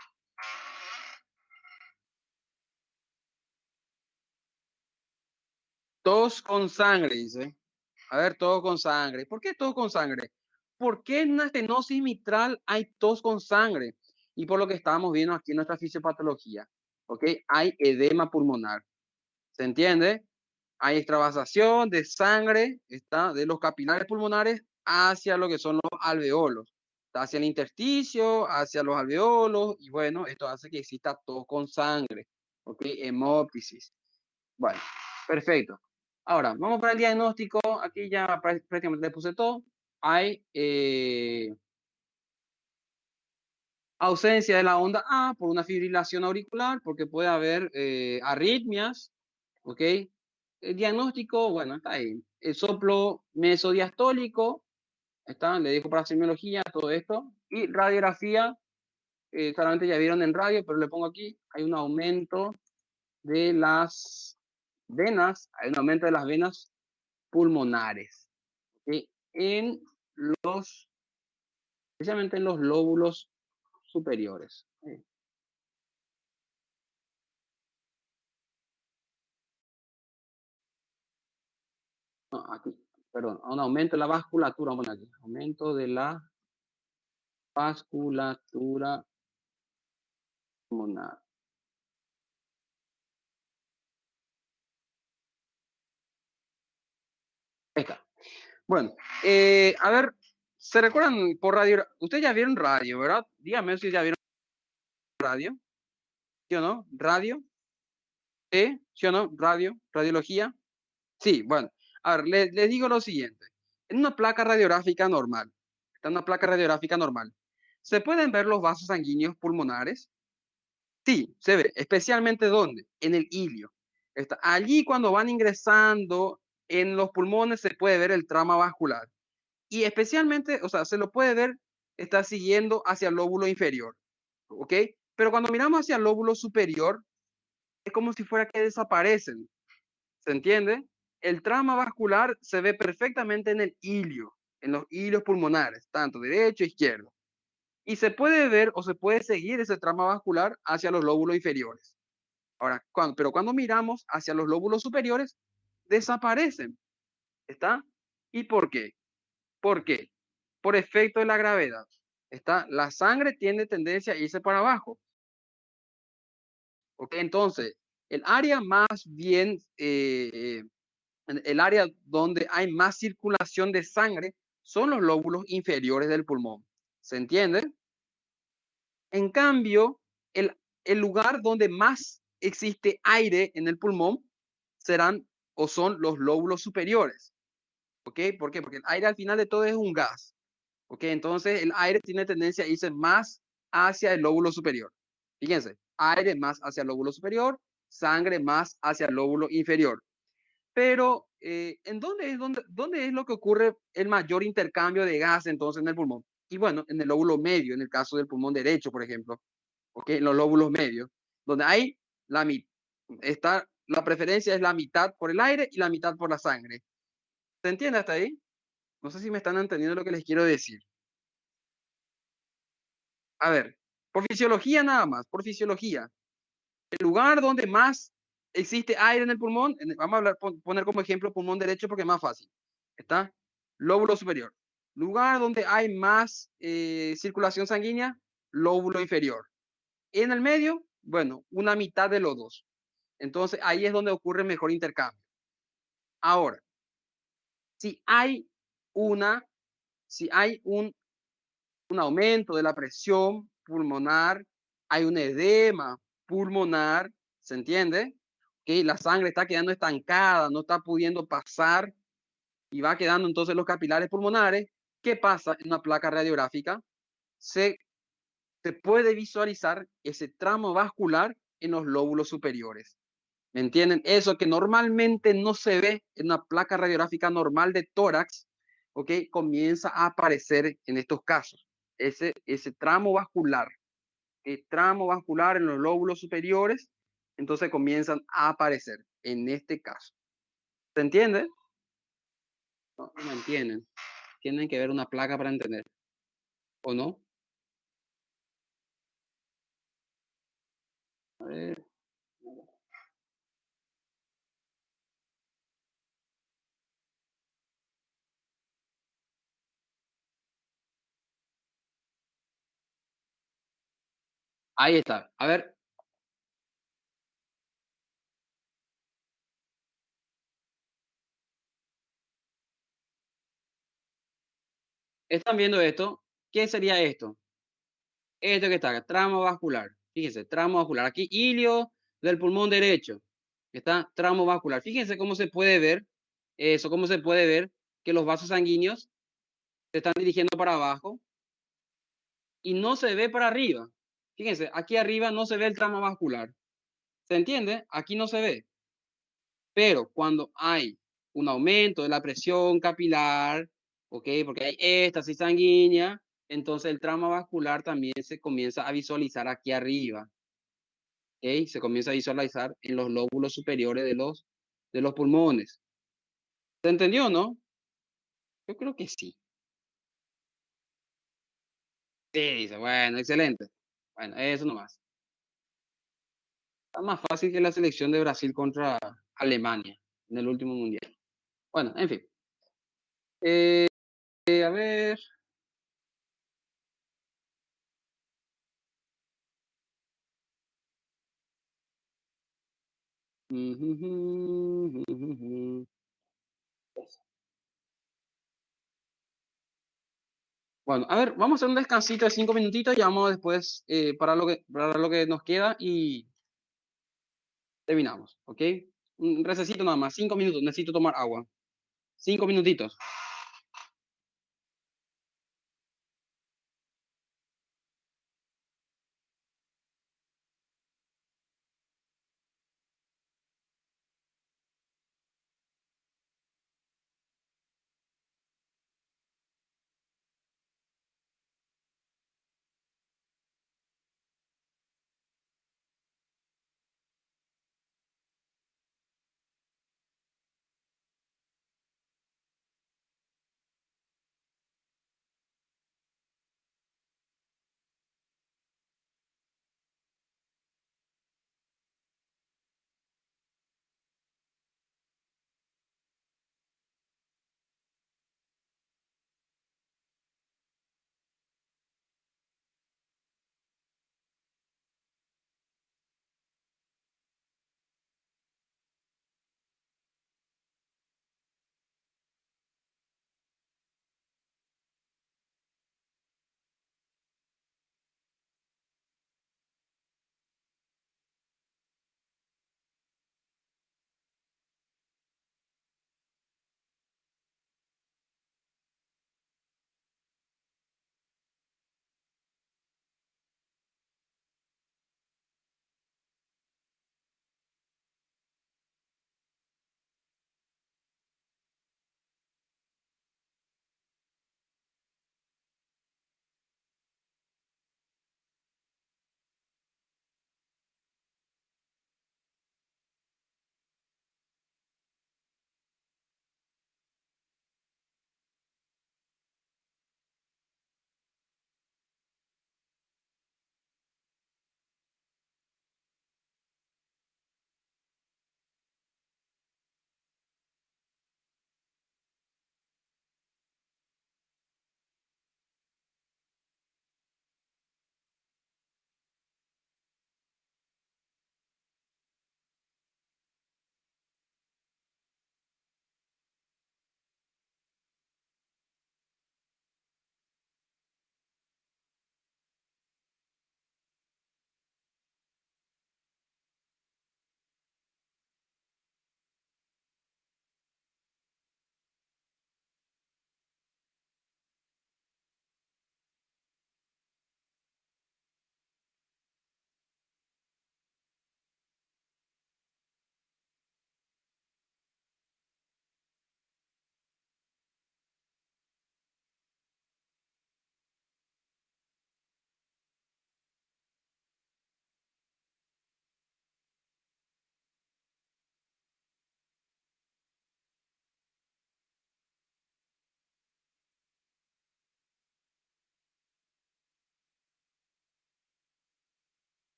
Speaker 1: Tos con sangre, dice. A ver, tos con sangre. ¿Por qué tos con sangre? ¿Por qué en una estenosis mitral hay tos con sangre? Y por lo que estábamos viendo aquí en nuestra fisiopatología, ¿ok? Hay edema pulmonar. ¿Se entiende? hay extravasación de sangre, está de los capilares pulmonares hacia lo que son los alveolos, hacia el intersticio, hacia los alveolos, y bueno, esto hace que exista tos con sangre, ¿ok? Hemóptisis. Bueno, perfecto. Ahora, vamos para el diagnóstico. Aquí ya prácticamente le puse todo. Hay ausencia de la onda A por una fibrilación auricular, porque puede haber arritmias, ¿ok? El diagnóstico, bueno, está ahí. El soplo mesodiastólico, está, le dijo para semiología, todo esto. Y radiografía, claramente ya vieron en radio, pero le pongo aquí, hay un aumento de las venas, hay un aumento de las venas pulmonares, ¿ok? En los, especialmente en los lóbulos superiores. No, aquí, perdón, un aumento de la vasculatura, vamos a poner aquí, aumento de la vasculatura pulmonar. Ahí está. Bueno, a ver, ¿se recuerdan por radio? Ustedes ya vieron radio, ¿verdad? Díganme si ya vieron radio, ¿sí o no? Radio, ¿sí o no? Radio, radiología. Sí, bueno, a ver, les digo lo siguiente. En una placa radiográfica normal, está una placa radiográfica normal, ¿se pueden ver los vasos sanguíneos pulmonares? Sí, se ve, especialmente ¿dónde? En el ilio. Está allí cuando van ingresando en los pulmones se puede ver el trama vascular. Y especialmente, o sea, se lo puede ver, está siguiendo hacia el lóbulo inferior, ¿ok? Pero cuando miramos hacia el lóbulo superior, es como si fuera que desaparecen, ¿se entiende? El trama vascular se ve perfectamente en el ilio, en los ilios pulmonares, tanto derecho e izquierdo. Y se puede ver o se puede seguir ese trama vascular hacia los lóbulos inferiores. Ahora, pero cuando miramos hacia los lóbulos superiores, desaparecen, ¿está? ¿Y por qué? ¿Por qué? Por efecto de la gravedad, ¿está? La sangre tiene tendencia a irse para abajo, ¿ok? Entonces, el área más bien, el área donde hay más circulación de sangre son los lóbulos inferiores del pulmón, ¿se entiende? En cambio, el lugar donde más existe aire en el pulmón serán o son los lóbulos superiores. ¿Ok? ¿Por qué? Porque el aire al final de todo es un gas. ¿Ok? Entonces el aire tiene tendencia a irse más hacia el lóbulo superior. Fíjense, aire más hacia el lóbulo superior, sangre más hacia el lóbulo inferior. Pero, ¿en dónde es lo que ocurre el mayor intercambio de gas entonces en el pulmón? Y bueno, en el lóbulo medio, en el caso del pulmón derecho, por ejemplo, ¿ok? En los lóbulos medios, donde hay la mitad, está, la preferencia es la mitad por el aire y la mitad por la sangre. ¿Se entiende hasta ahí? No sé si me están entendiendo lo que les quiero decir. A ver, por fisiología nada más, por fisiología. El lugar donde más existe aire en el pulmón, vamos a hablar, poner como ejemplo pulmón derecho porque es más fácil. ¿Está? Lóbulo superior. Lugar donde hay más circulación sanguínea, lóbulo inferior. En el medio, bueno, una mitad de los dos. Entonces ahí es donde ocurre mejor intercambio. Ahora, si hay una, si hay un aumento de la presión pulmonar, hay un edema pulmonar, ¿se entiende? Que la sangre está quedando estancada, no está pudiendo pasar y va quedando entonces los capilares pulmonares. ¿Qué pasa en una placa radiográfica? Se, se puede visualizar ese tramo vascular en los lóbulos superiores. ¿Me entienden? Eso que normalmente no se ve en una placa radiográfica normal de tórax, ¿ok? Comienza a aparecer en estos casos. Ese tramo vascular en los lóbulos superiores, entonces comienzan a aparecer en este caso. ¿Se entiende? No, no me entienden. Tienen que ver una placa para entender, ¿o no? A ver. Ahí está. A ver, ¿Están viendo esto? ¿Qué sería esto? Esto que está acá, tramo vascular. Fíjense, tramo vascular. Aquí ilio del pulmón derecho. Está tramo vascular. Fíjense cómo se puede ver eso, cómo se puede ver que los vasos sanguíneos se están dirigiendo para abajo y no se ve para arriba. Fíjense, aquí arriba no se ve el tramo vascular. ¿Se entiende? Aquí no se ve. Pero cuando hay un aumento de la presión capilar, ¿ok? Porque hay éstasis sanguínea, entonces el tramo vascular también se comienza a visualizar aquí arriba. ¿Ok? Se comienza a visualizar en los lóbulos superiores de los pulmones. ¿Se entendió, no? Yo creo que sí. Sí, dice, bueno, excelente. Bueno, eso nomás. Está más fácil que la selección de Brasil contra Alemania en el último mundial. Bueno, en fin. Eh, a ver. Bueno, a ver, vamos a hacer un descansito de 5 minutitos y vamos después para lo que nos queda y terminamos, ¿ok? Un recesito nada más, 5 minutos, necesito tomar agua. 5 minutitos.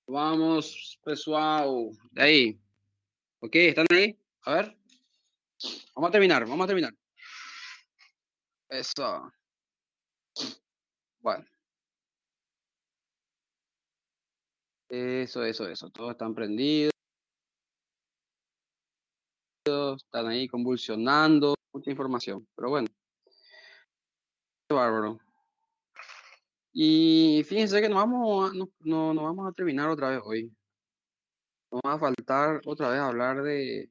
Speaker 1: Vamos, pessoal. De ahí. Ok, ¿están ahí? A ver. Vamos a terminar, vamos a terminar. Eso. Bueno. Eso. Todos están prendidos. Están ahí convulsionando. Mucha información. Pero bueno. Qué bárbaro. Y fíjense que no vamos a terminar otra vez hoy. Nos va a faltar otra vez hablar de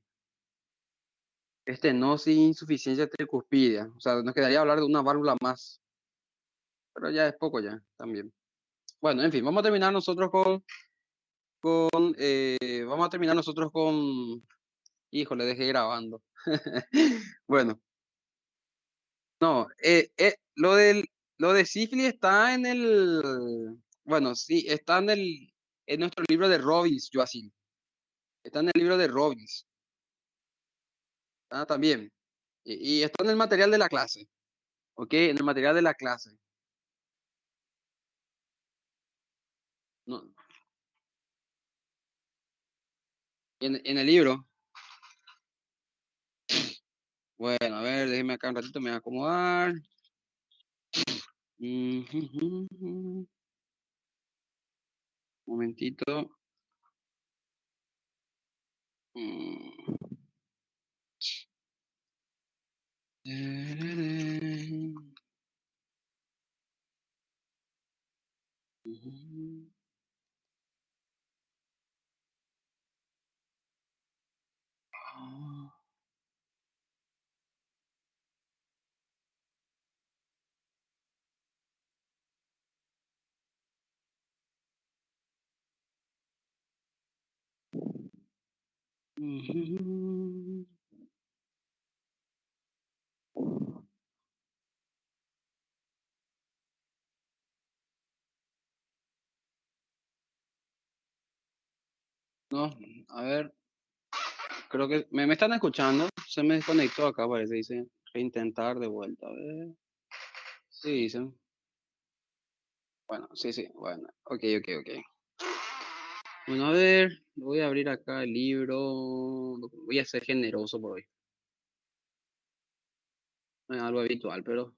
Speaker 1: estenosis e insuficiencia tricuspidia. O sea, nos quedaría hablar de una válvula más. Pero ya es poco ya, también. Bueno, en fin, vamos a terminar nosotros vamos a terminar nosotros con, híjole, dejé grabando. Bueno, no, lo de sífilis está en bueno, sí, está en nuestro libro de Robbins, Joacín. Está en el libro de Robbins. Ah, también. Y está en el material de la clase. ¿Ok? En el material de la clase. No, en el libro. Bueno, a ver, déjeme acá un ratito, me voy a acomodar. Un momentito. Mm. No, a ver, creo que me están escuchando. Se me desconectó acá, parece, dice reintentar de vuelta. A ver. Sí, dicen. Bueno, sí, bueno, ok. Bueno, a ver, voy a abrir acá el libro. Voy a ser generoso por hoy. No es algo habitual, pero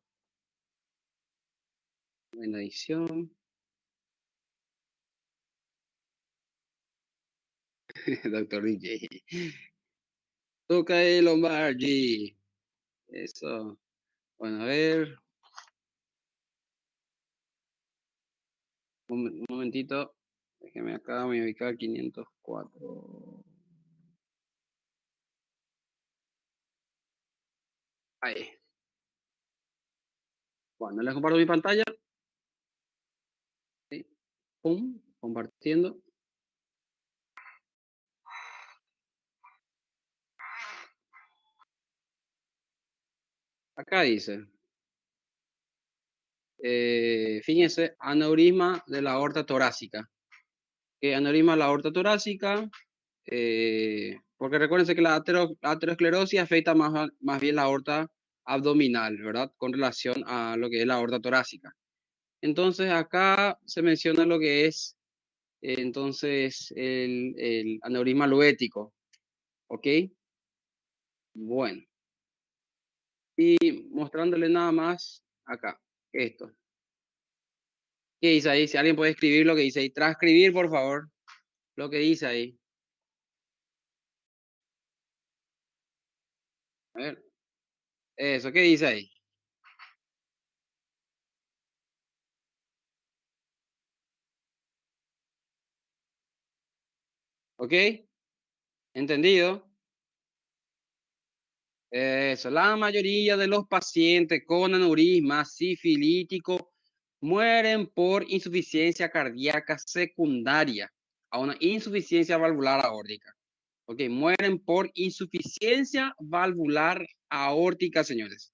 Speaker 1: en la edición. Doctor DJ. Toca el Lombardi. Eso. Bueno, a ver. Un momentito. Déjeme acá, me voy a ubicar 504. Ahí. Bueno, les comparto mi pantalla. Sí. Pum, compartiendo. Acá dice, fíjense, aneurisma de la aorta torácica. Aneurisma de la aorta torácica, porque recuérdense que la aterosclerosis afecta más bien la aorta abdominal, ¿verdad? Con relación a lo que es la aorta torácica. Entonces acá se menciona lo que es entonces el aneurisma luético, ¿ok? Bueno, y mostrándole nada más acá, esto. ¿Qué dice ahí? Si alguien puede escribir lo que dice ahí. Transcribir, por favor, lo que dice ahí. A ver, eso, ¿qué dice ahí? ¿Ok? ¿Entendido? Eso, la mayoría de los pacientes con aneurisma sifilítico mueren por insuficiencia cardíaca secundaria a una insuficiencia valvular aórtica. Ok, mueren por insuficiencia valvular aórtica, señores.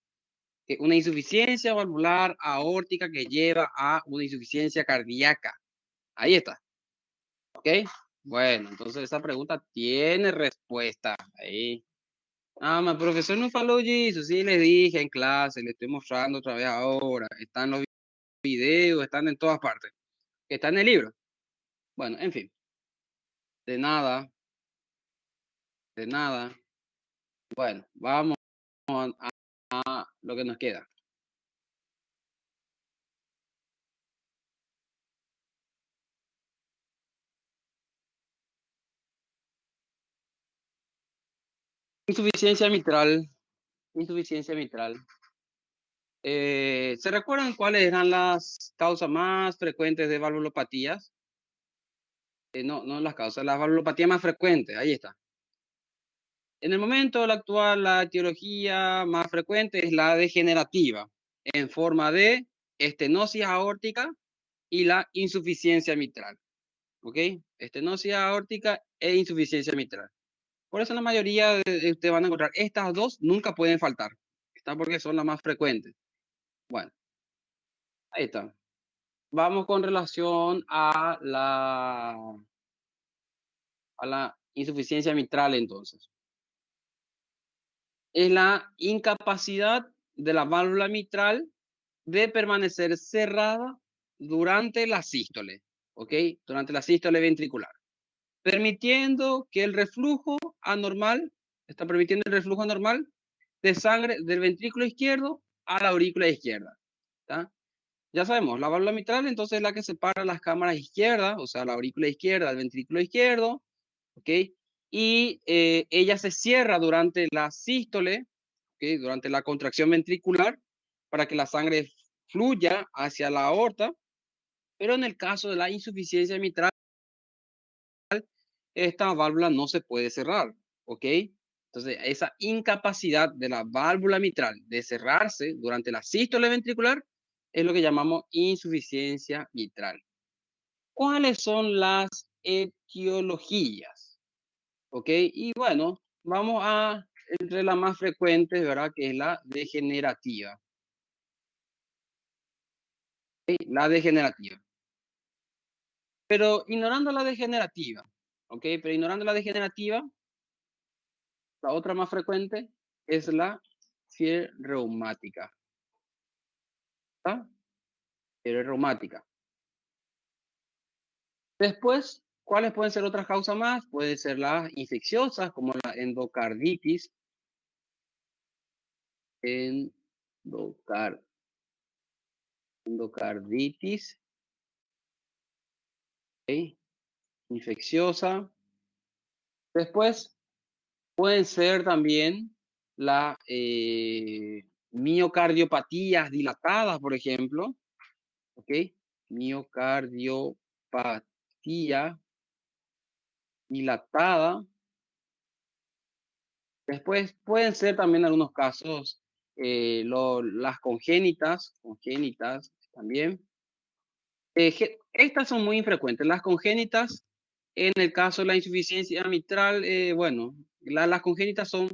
Speaker 1: Una insuficiencia valvular aórtica que lleva a una insuficiencia cardíaca. Ahí está. Ok. Bueno, entonces esa pregunta tiene respuesta. Ahí. Ah, ma, profesor no faló eso. Sí, les dije en clase, le estoy mostrando otra vez ahora. Están los videos, están en todas partes. que está en el libro. Bueno, en fin, de nada, de nada. Bueno, vamos a lo que nos queda. Insuficiencia mitral, insuficiencia mitral. ¿Se recuerdan cuáles eran las causas más frecuentes de valvulopatías? No las causas, las valvulopatías más frecuentes, ahí está. En el momento actual, la etiología más frecuente es la degenerativa, en forma de estenosis aórtica y la insuficiencia mitral. ¿Ok? Estenosis aórtica e insuficiencia mitral. Por eso la mayoría de ustedes van a encontrar estas dos nunca pueden faltar. Está porque son las más frecuentes. Bueno, ahí está. Vamos con relación a la insuficiencia mitral entonces. Es la incapacidad de la válvula mitral de permanecer cerrada durante la sístole, ¿ok? Durante la sístole ventricular, permitiendo que el reflujo anormal, está permitiendo el reflujo anormal de sangre del ventrículo izquierdo a la aurícula izquierda, ¿tá? Ya sabemos, la válvula mitral entonces es la que separa las cámaras izquierdas, o sea, la aurícula izquierda del ventrículo izquierdo, ¿ok? Y ella se cierra durante la sístole, ¿ok? Durante la contracción ventricular, para que la sangre fluya hacia la aorta, pero en el caso de la insuficiencia mitral, esta válvula no se puede cerrar, ¿ok? Entonces, esa incapacidad de la válvula mitral de cerrarse durante la sístole ventricular es lo que llamamos insuficiencia mitral. ¿Cuáles son las etiologías? ¿Ok? Y bueno, vamos a entre las más frecuentes, ¿verdad? Que es la degenerativa. ¿Ok? La degenerativa. Pero ignorando la degenerativa, ¿ok? Pero ignorando la degenerativa, la otra más frecuente es la fiebre reumática. ¿Está? Fiebre reumática. Después, ¿cuáles pueden ser otras causas más? Pueden ser las infecciosas, como la endocarditis. Endocarditis, ¿ok? Infecciosa. Después, pueden ser también las miocardiopatías dilatadas, por ejemplo. ¿Ok? Miocardiopatía dilatada. Después pueden ser también algunos casos las congénitas también. Estas son muy infrecuentes. Las congénitas, en el caso de la insuficiencia mitral, bueno, las congénitas son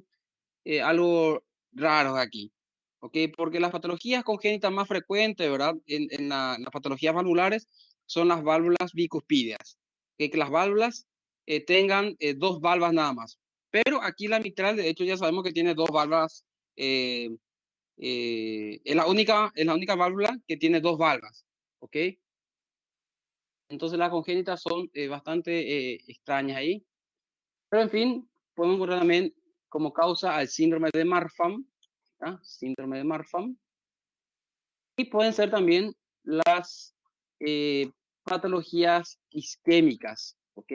Speaker 1: algo raros aquí, ¿ok? Porque las patologías congénitas más frecuentes, ¿verdad? En las patologías valvulares son las válvulas bicuspídeas, que las válvulas tengan dos valvas nada más. Pero aquí la mitral, de hecho, ya sabemos que tiene dos valvas. eh, es la única válvula que tiene dos valvas, ¿ok? Entonces las congénitas son bastante extrañas ahí. Pero en fin, podemos encontrar también como causa al síndrome de Marfan, ¿ah? Síndrome de Marfan. Y pueden ser también las eh, patologías isquémicas, ¿ok?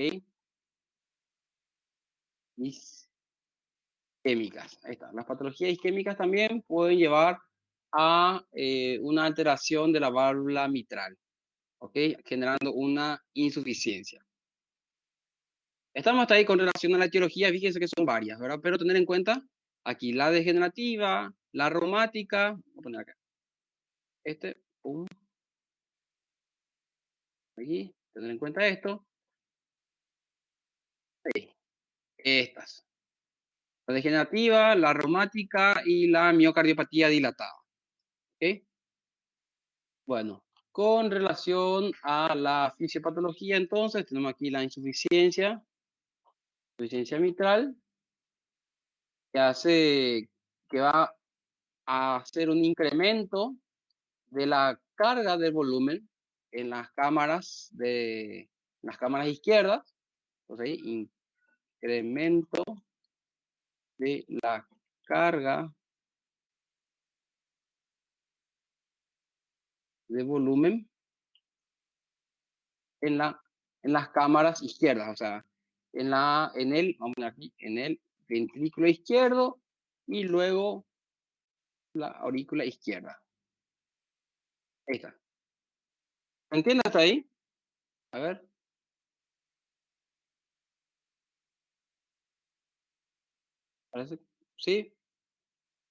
Speaker 1: Isquémicas, ahí está. Las patologías isquémicas también pueden llevar a una alteración de la válvula mitral, ¿ok? Generando una insuficiencia. Estamos hasta ahí con relación a la etiología, fíjense que son varias, ¿verdad? Pero tener en cuenta aquí la degenerativa, la reumática, voy a poner acá, pum, aquí, tener en cuenta esto, ahí, estas, la degenerativa, la reumática y la miocardiopatía dilatada, ¿ok? Bueno, con relación a la fisiopatología, entonces, tenemos aquí la insuficiencia mitral, que va a hacer un incremento de la carga del volumen, en las cámaras izquierdas, entonces incremento de la carga de volumen en las cámaras izquierdas, o sea, vamos a poner aquí, en el ventrículo izquierdo y luego la aurícula izquierda. Ahí está. ¿Me entiendes hasta ahí? A ver, parece, sí.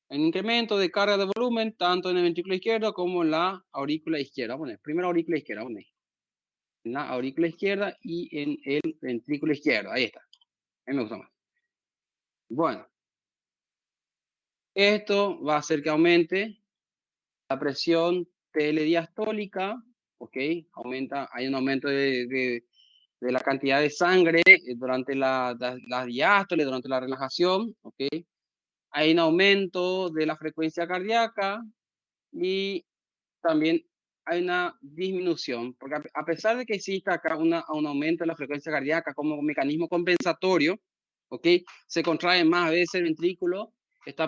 Speaker 1: El incremento de carga de volumen tanto en el ventrículo izquierdo como en la aurícula izquierda. Vamos a poner, primero aurícula izquierda, vamos a poner. En la aurícula izquierda y en el ventrículo izquierdo. Ahí está. A mí me gusta más. Bueno, esto va a hacer que aumente la presión telediastólica, ¿ok? Hay un aumento de la cantidad de sangre durante la diástole, durante la relajación, ¿ok? Hay un aumento de la frecuencia cardíaca y también hay una disminución, porque a pesar de que exista acá un aumento de la frecuencia cardíaca como mecanismo compensatorio, ¿ok? Se contrae más veces el ventrículo,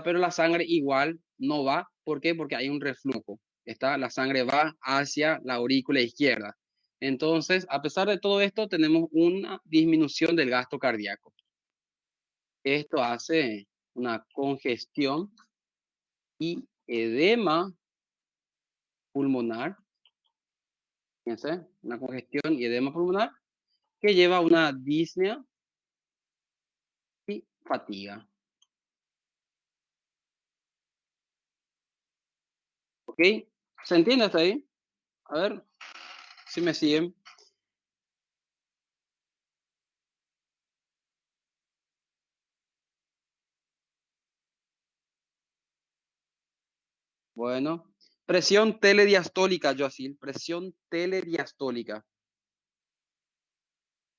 Speaker 1: pero la sangre igual no va. ¿Por qué? Porque hay un reflujo. La sangre va hacia la aurícula izquierda. Entonces, a pesar de todo esto, tenemos una disminución del gasto cardíaco. Esto hace una congestión y edema pulmonar, fíjense, una congestión y edema pulmonar que lleva a una disnea y fatiga. ¿Ok? ¿Se entiende hasta ahí? A ver si me siguen. Bueno, presión telediastólica, Joacil, presión telediastólica.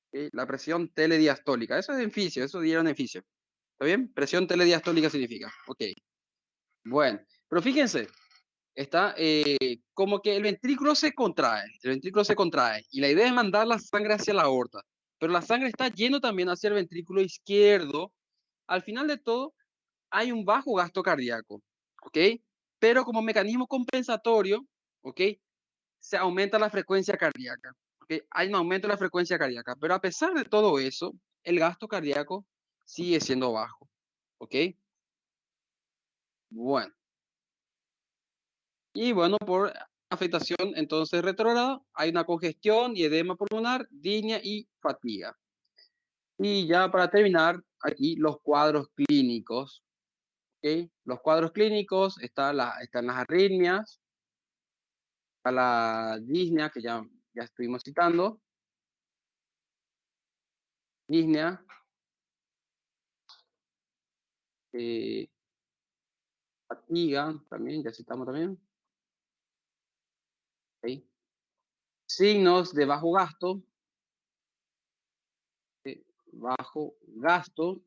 Speaker 1: ¿Ok? La presión telediastólica, eso es en fisio, eso dieron en fisio. ¿Está bien? Presión telediastólica significa. Ok. Bueno, pero fíjense, está como que el ventrículo se contrae, y la idea es mandar la sangre hacia la aorta, pero la sangre está yendo también hacia el ventrículo izquierdo. Al final de todo, hay un bajo gasto cardíaco, ¿ok? Pero como mecanismo compensatorio, ¿ok? Se aumenta la frecuencia cardíaca, ¿ok? Hay un aumento de la frecuencia cardíaca, pero a pesar de todo eso, el gasto cardíaco sigue siendo bajo, ¿ok? Bueno. Y bueno, por afectación entonces retrógrada, hay una congestión y edema pulmonar, disnea y fatiga. Y ya para terminar, aquí los cuadros clínicos. ¿Ok? Los cuadros clínicos están las arritmias, está la disnea, que ya estuvimos citando, disnea, eh, fatiga, también, ya citamos también. ¿Ok? Signos de bajo gasto, bajo gasto.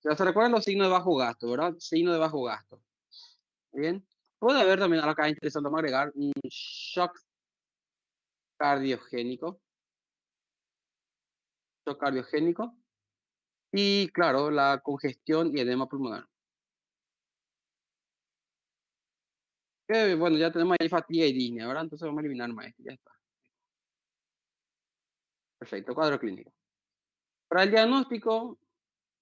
Speaker 1: Ya se recuerdan los signos de bajo gasto, ¿verdad? Signo de bajo gasto. Bien. Puede haber también, ahora acá es interesante agregar, un shock cardiogénico. Shock cardiogénico. Y claro, la congestión y edema pulmonar. Bueno, ya tenemos ahí fatiga y disnea, ¿verdad? Entonces vamos a eliminar más esto, ya está. Perfecto, cuadro clínico. Para el diagnóstico,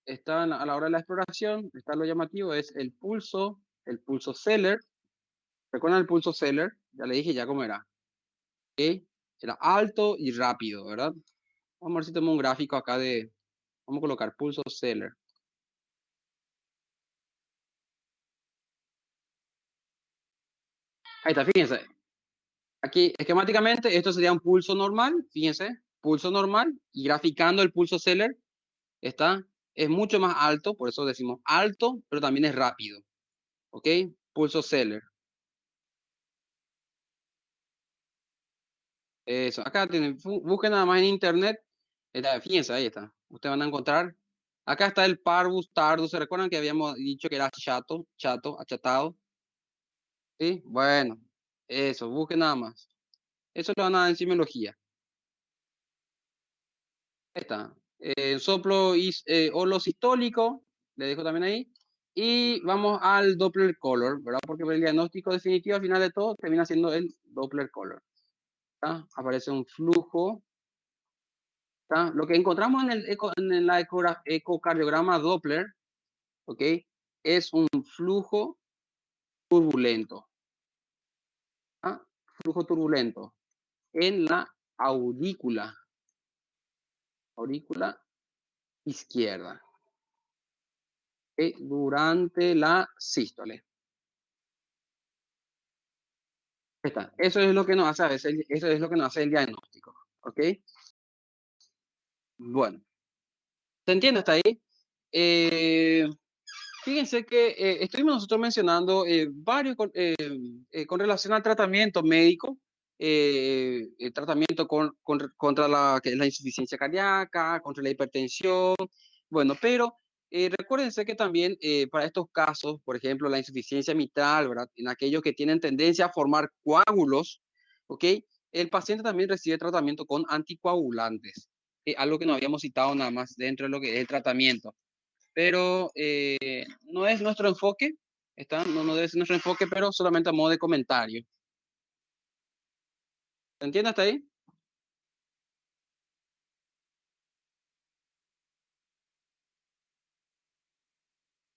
Speaker 1: está a la hora de la exploración, está lo llamativo, es el pulso Zeller. ¿Recuerdan el pulso Zeller? Ya le dije ya cómo era. ¿Ok? Era alto y rápido, ¿verdad? Vamos a ver si tenemos un gráfico acá vamos a colocar pulso Zeller. Ahí está, fíjense. Aquí, esquemáticamente, esto sería un pulso normal, fíjense, pulso normal, y graficando el pulso Zeller, es mucho más alto, por eso decimos alto, pero también es rápido, ¿ok? Pulso Zeller. Eso, acá tienen, busquen nada más en internet, fíjense, ahí está, ustedes van a encontrar, acá está el Parvus Tardus, ¿se recuerdan que habíamos dicho que era achatado? ¿Sí? Bueno, eso, busquen nada más. Eso lo van a dar en semiología. Ahí está. Soplo holosistólico, le dejo también ahí. Y vamos al Doppler color, ¿verdad? Porque el diagnóstico definitivo al final de todo termina siendo el Doppler color. ¿Tá? Aparece un flujo. ¿Tá? Lo que encontramos en la ecocardiograma Doppler, ¿ok? Es un flujo turbulento. ¿Tá? Flujo turbulento en la aurícula izquierda, durante la sístole. Está. Eso es lo que nos hace a veces, eso es lo que nos hace el diagnóstico. ¿Ok? Bueno, ¿se entiende hasta ahí? Eh, Fíjense que estuvimos nosotros mencionando varios con relación al tratamiento médico, el tratamiento contra la insuficiencia cardíaca, contra la hipertensión, bueno, pero recuérdense que también para estos casos, por ejemplo, la insuficiencia mitral, ¿verdad? En aquellos que tienen tendencia a formar coágulos, ¿ok? El paciente también recibe tratamiento con anticoagulantes, algo que no habíamos citado nada más dentro de lo que es el tratamiento, pero no es nuestro enfoque, no debe ser nuestro enfoque, pero solamente a modo de comentario. ¿Se entiende hasta ahí?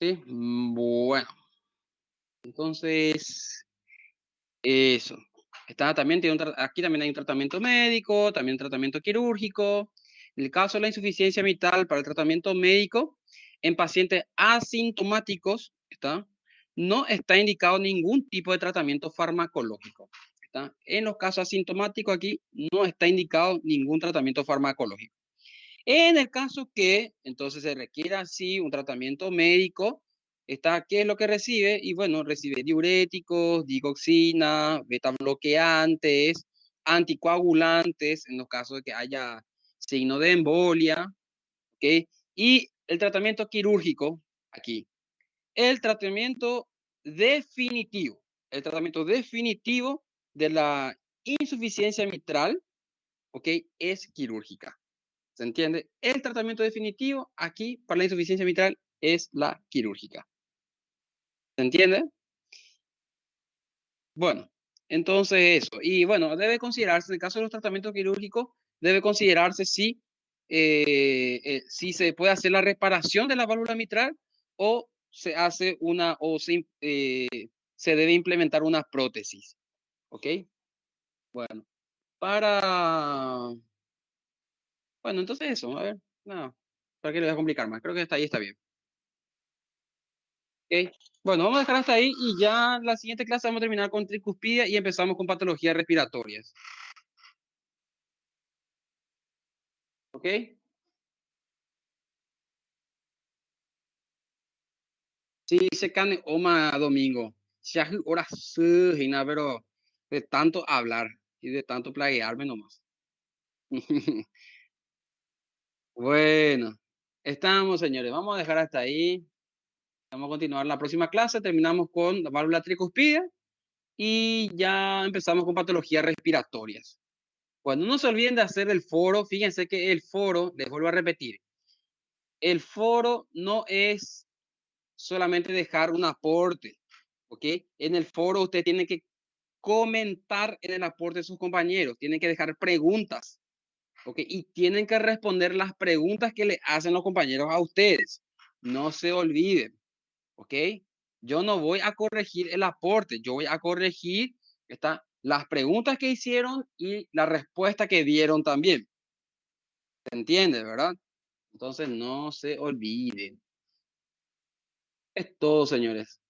Speaker 1: Sí. Bueno, entonces, eso. Aquí también hay un tratamiento médico, también un tratamiento quirúrgico. En el caso de la insuficiencia vital para el tratamiento médico, en pacientes asintomáticos, no está indicado ningún tipo de tratamiento farmacológico. En los casos asintomáticos aquí no está indicado ningún tratamiento farmacológico. En el caso que entonces se requiera sí un tratamiento médico, ¿qué es lo que recibe? Y bueno, recibe diuréticos, digoxina, beta bloqueantes, anticoagulantes en los casos de que haya signo de embolia, ¿ok? Y el tratamiento quirúrgico aquí. El tratamiento definitivo de la insuficiencia mitral, ¿ok? Es quirúrgica. ¿Se entiende? El tratamiento definitivo aquí para la insuficiencia mitral es la quirúrgica. ¿Se entiende? Bueno, entonces eso. Y bueno, debe considerarse, en el caso de los tratamientos quirúrgicos, debe considerarse si se puede hacer la reparación de la válvula mitral o se hace se debe implementar una prótesis. ¿Ok? Bueno, para... Bueno, entonces eso, a ver, no, ¿para qué le voy a complicar más? Creo que hasta ahí está bien. ¿Ok? Bueno, vamos a dejar hasta ahí y ya la siguiente clase vamos a terminar con tricuspidia y empezamos con patologías respiratorias. ¿Ok? Sí, se cane Oma Domingo. Ya ahora sí, pero de tanto hablar y de tanto plaguearme nomás. Bueno, estamos, señores. Vamos a dejar hasta ahí. Vamos a continuar la próxima clase. Terminamos con la válvula tricuspidia y ya empezamos con patologías respiratorias. Bueno, no se olviden de hacer el foro. Fíjense que el foro, les vuelvo a repetir, el foro no es solamente dejar un aporte, ¿ok? En el foro usted tiene que comentar en el aporte de sus compañeros, tienen que dejar preguntas, ¿ok? Y tienen que responder las preguntas que le hacen los compañeros a ustedes. No se olviden, ¿ok? Yo no voy a corregir el aporte, yo voy a corregir las preguntas que hicieron y la respuesta que dieron también. ¿Se entiende, verdad? Entonces no se olviden. Es todo, señores.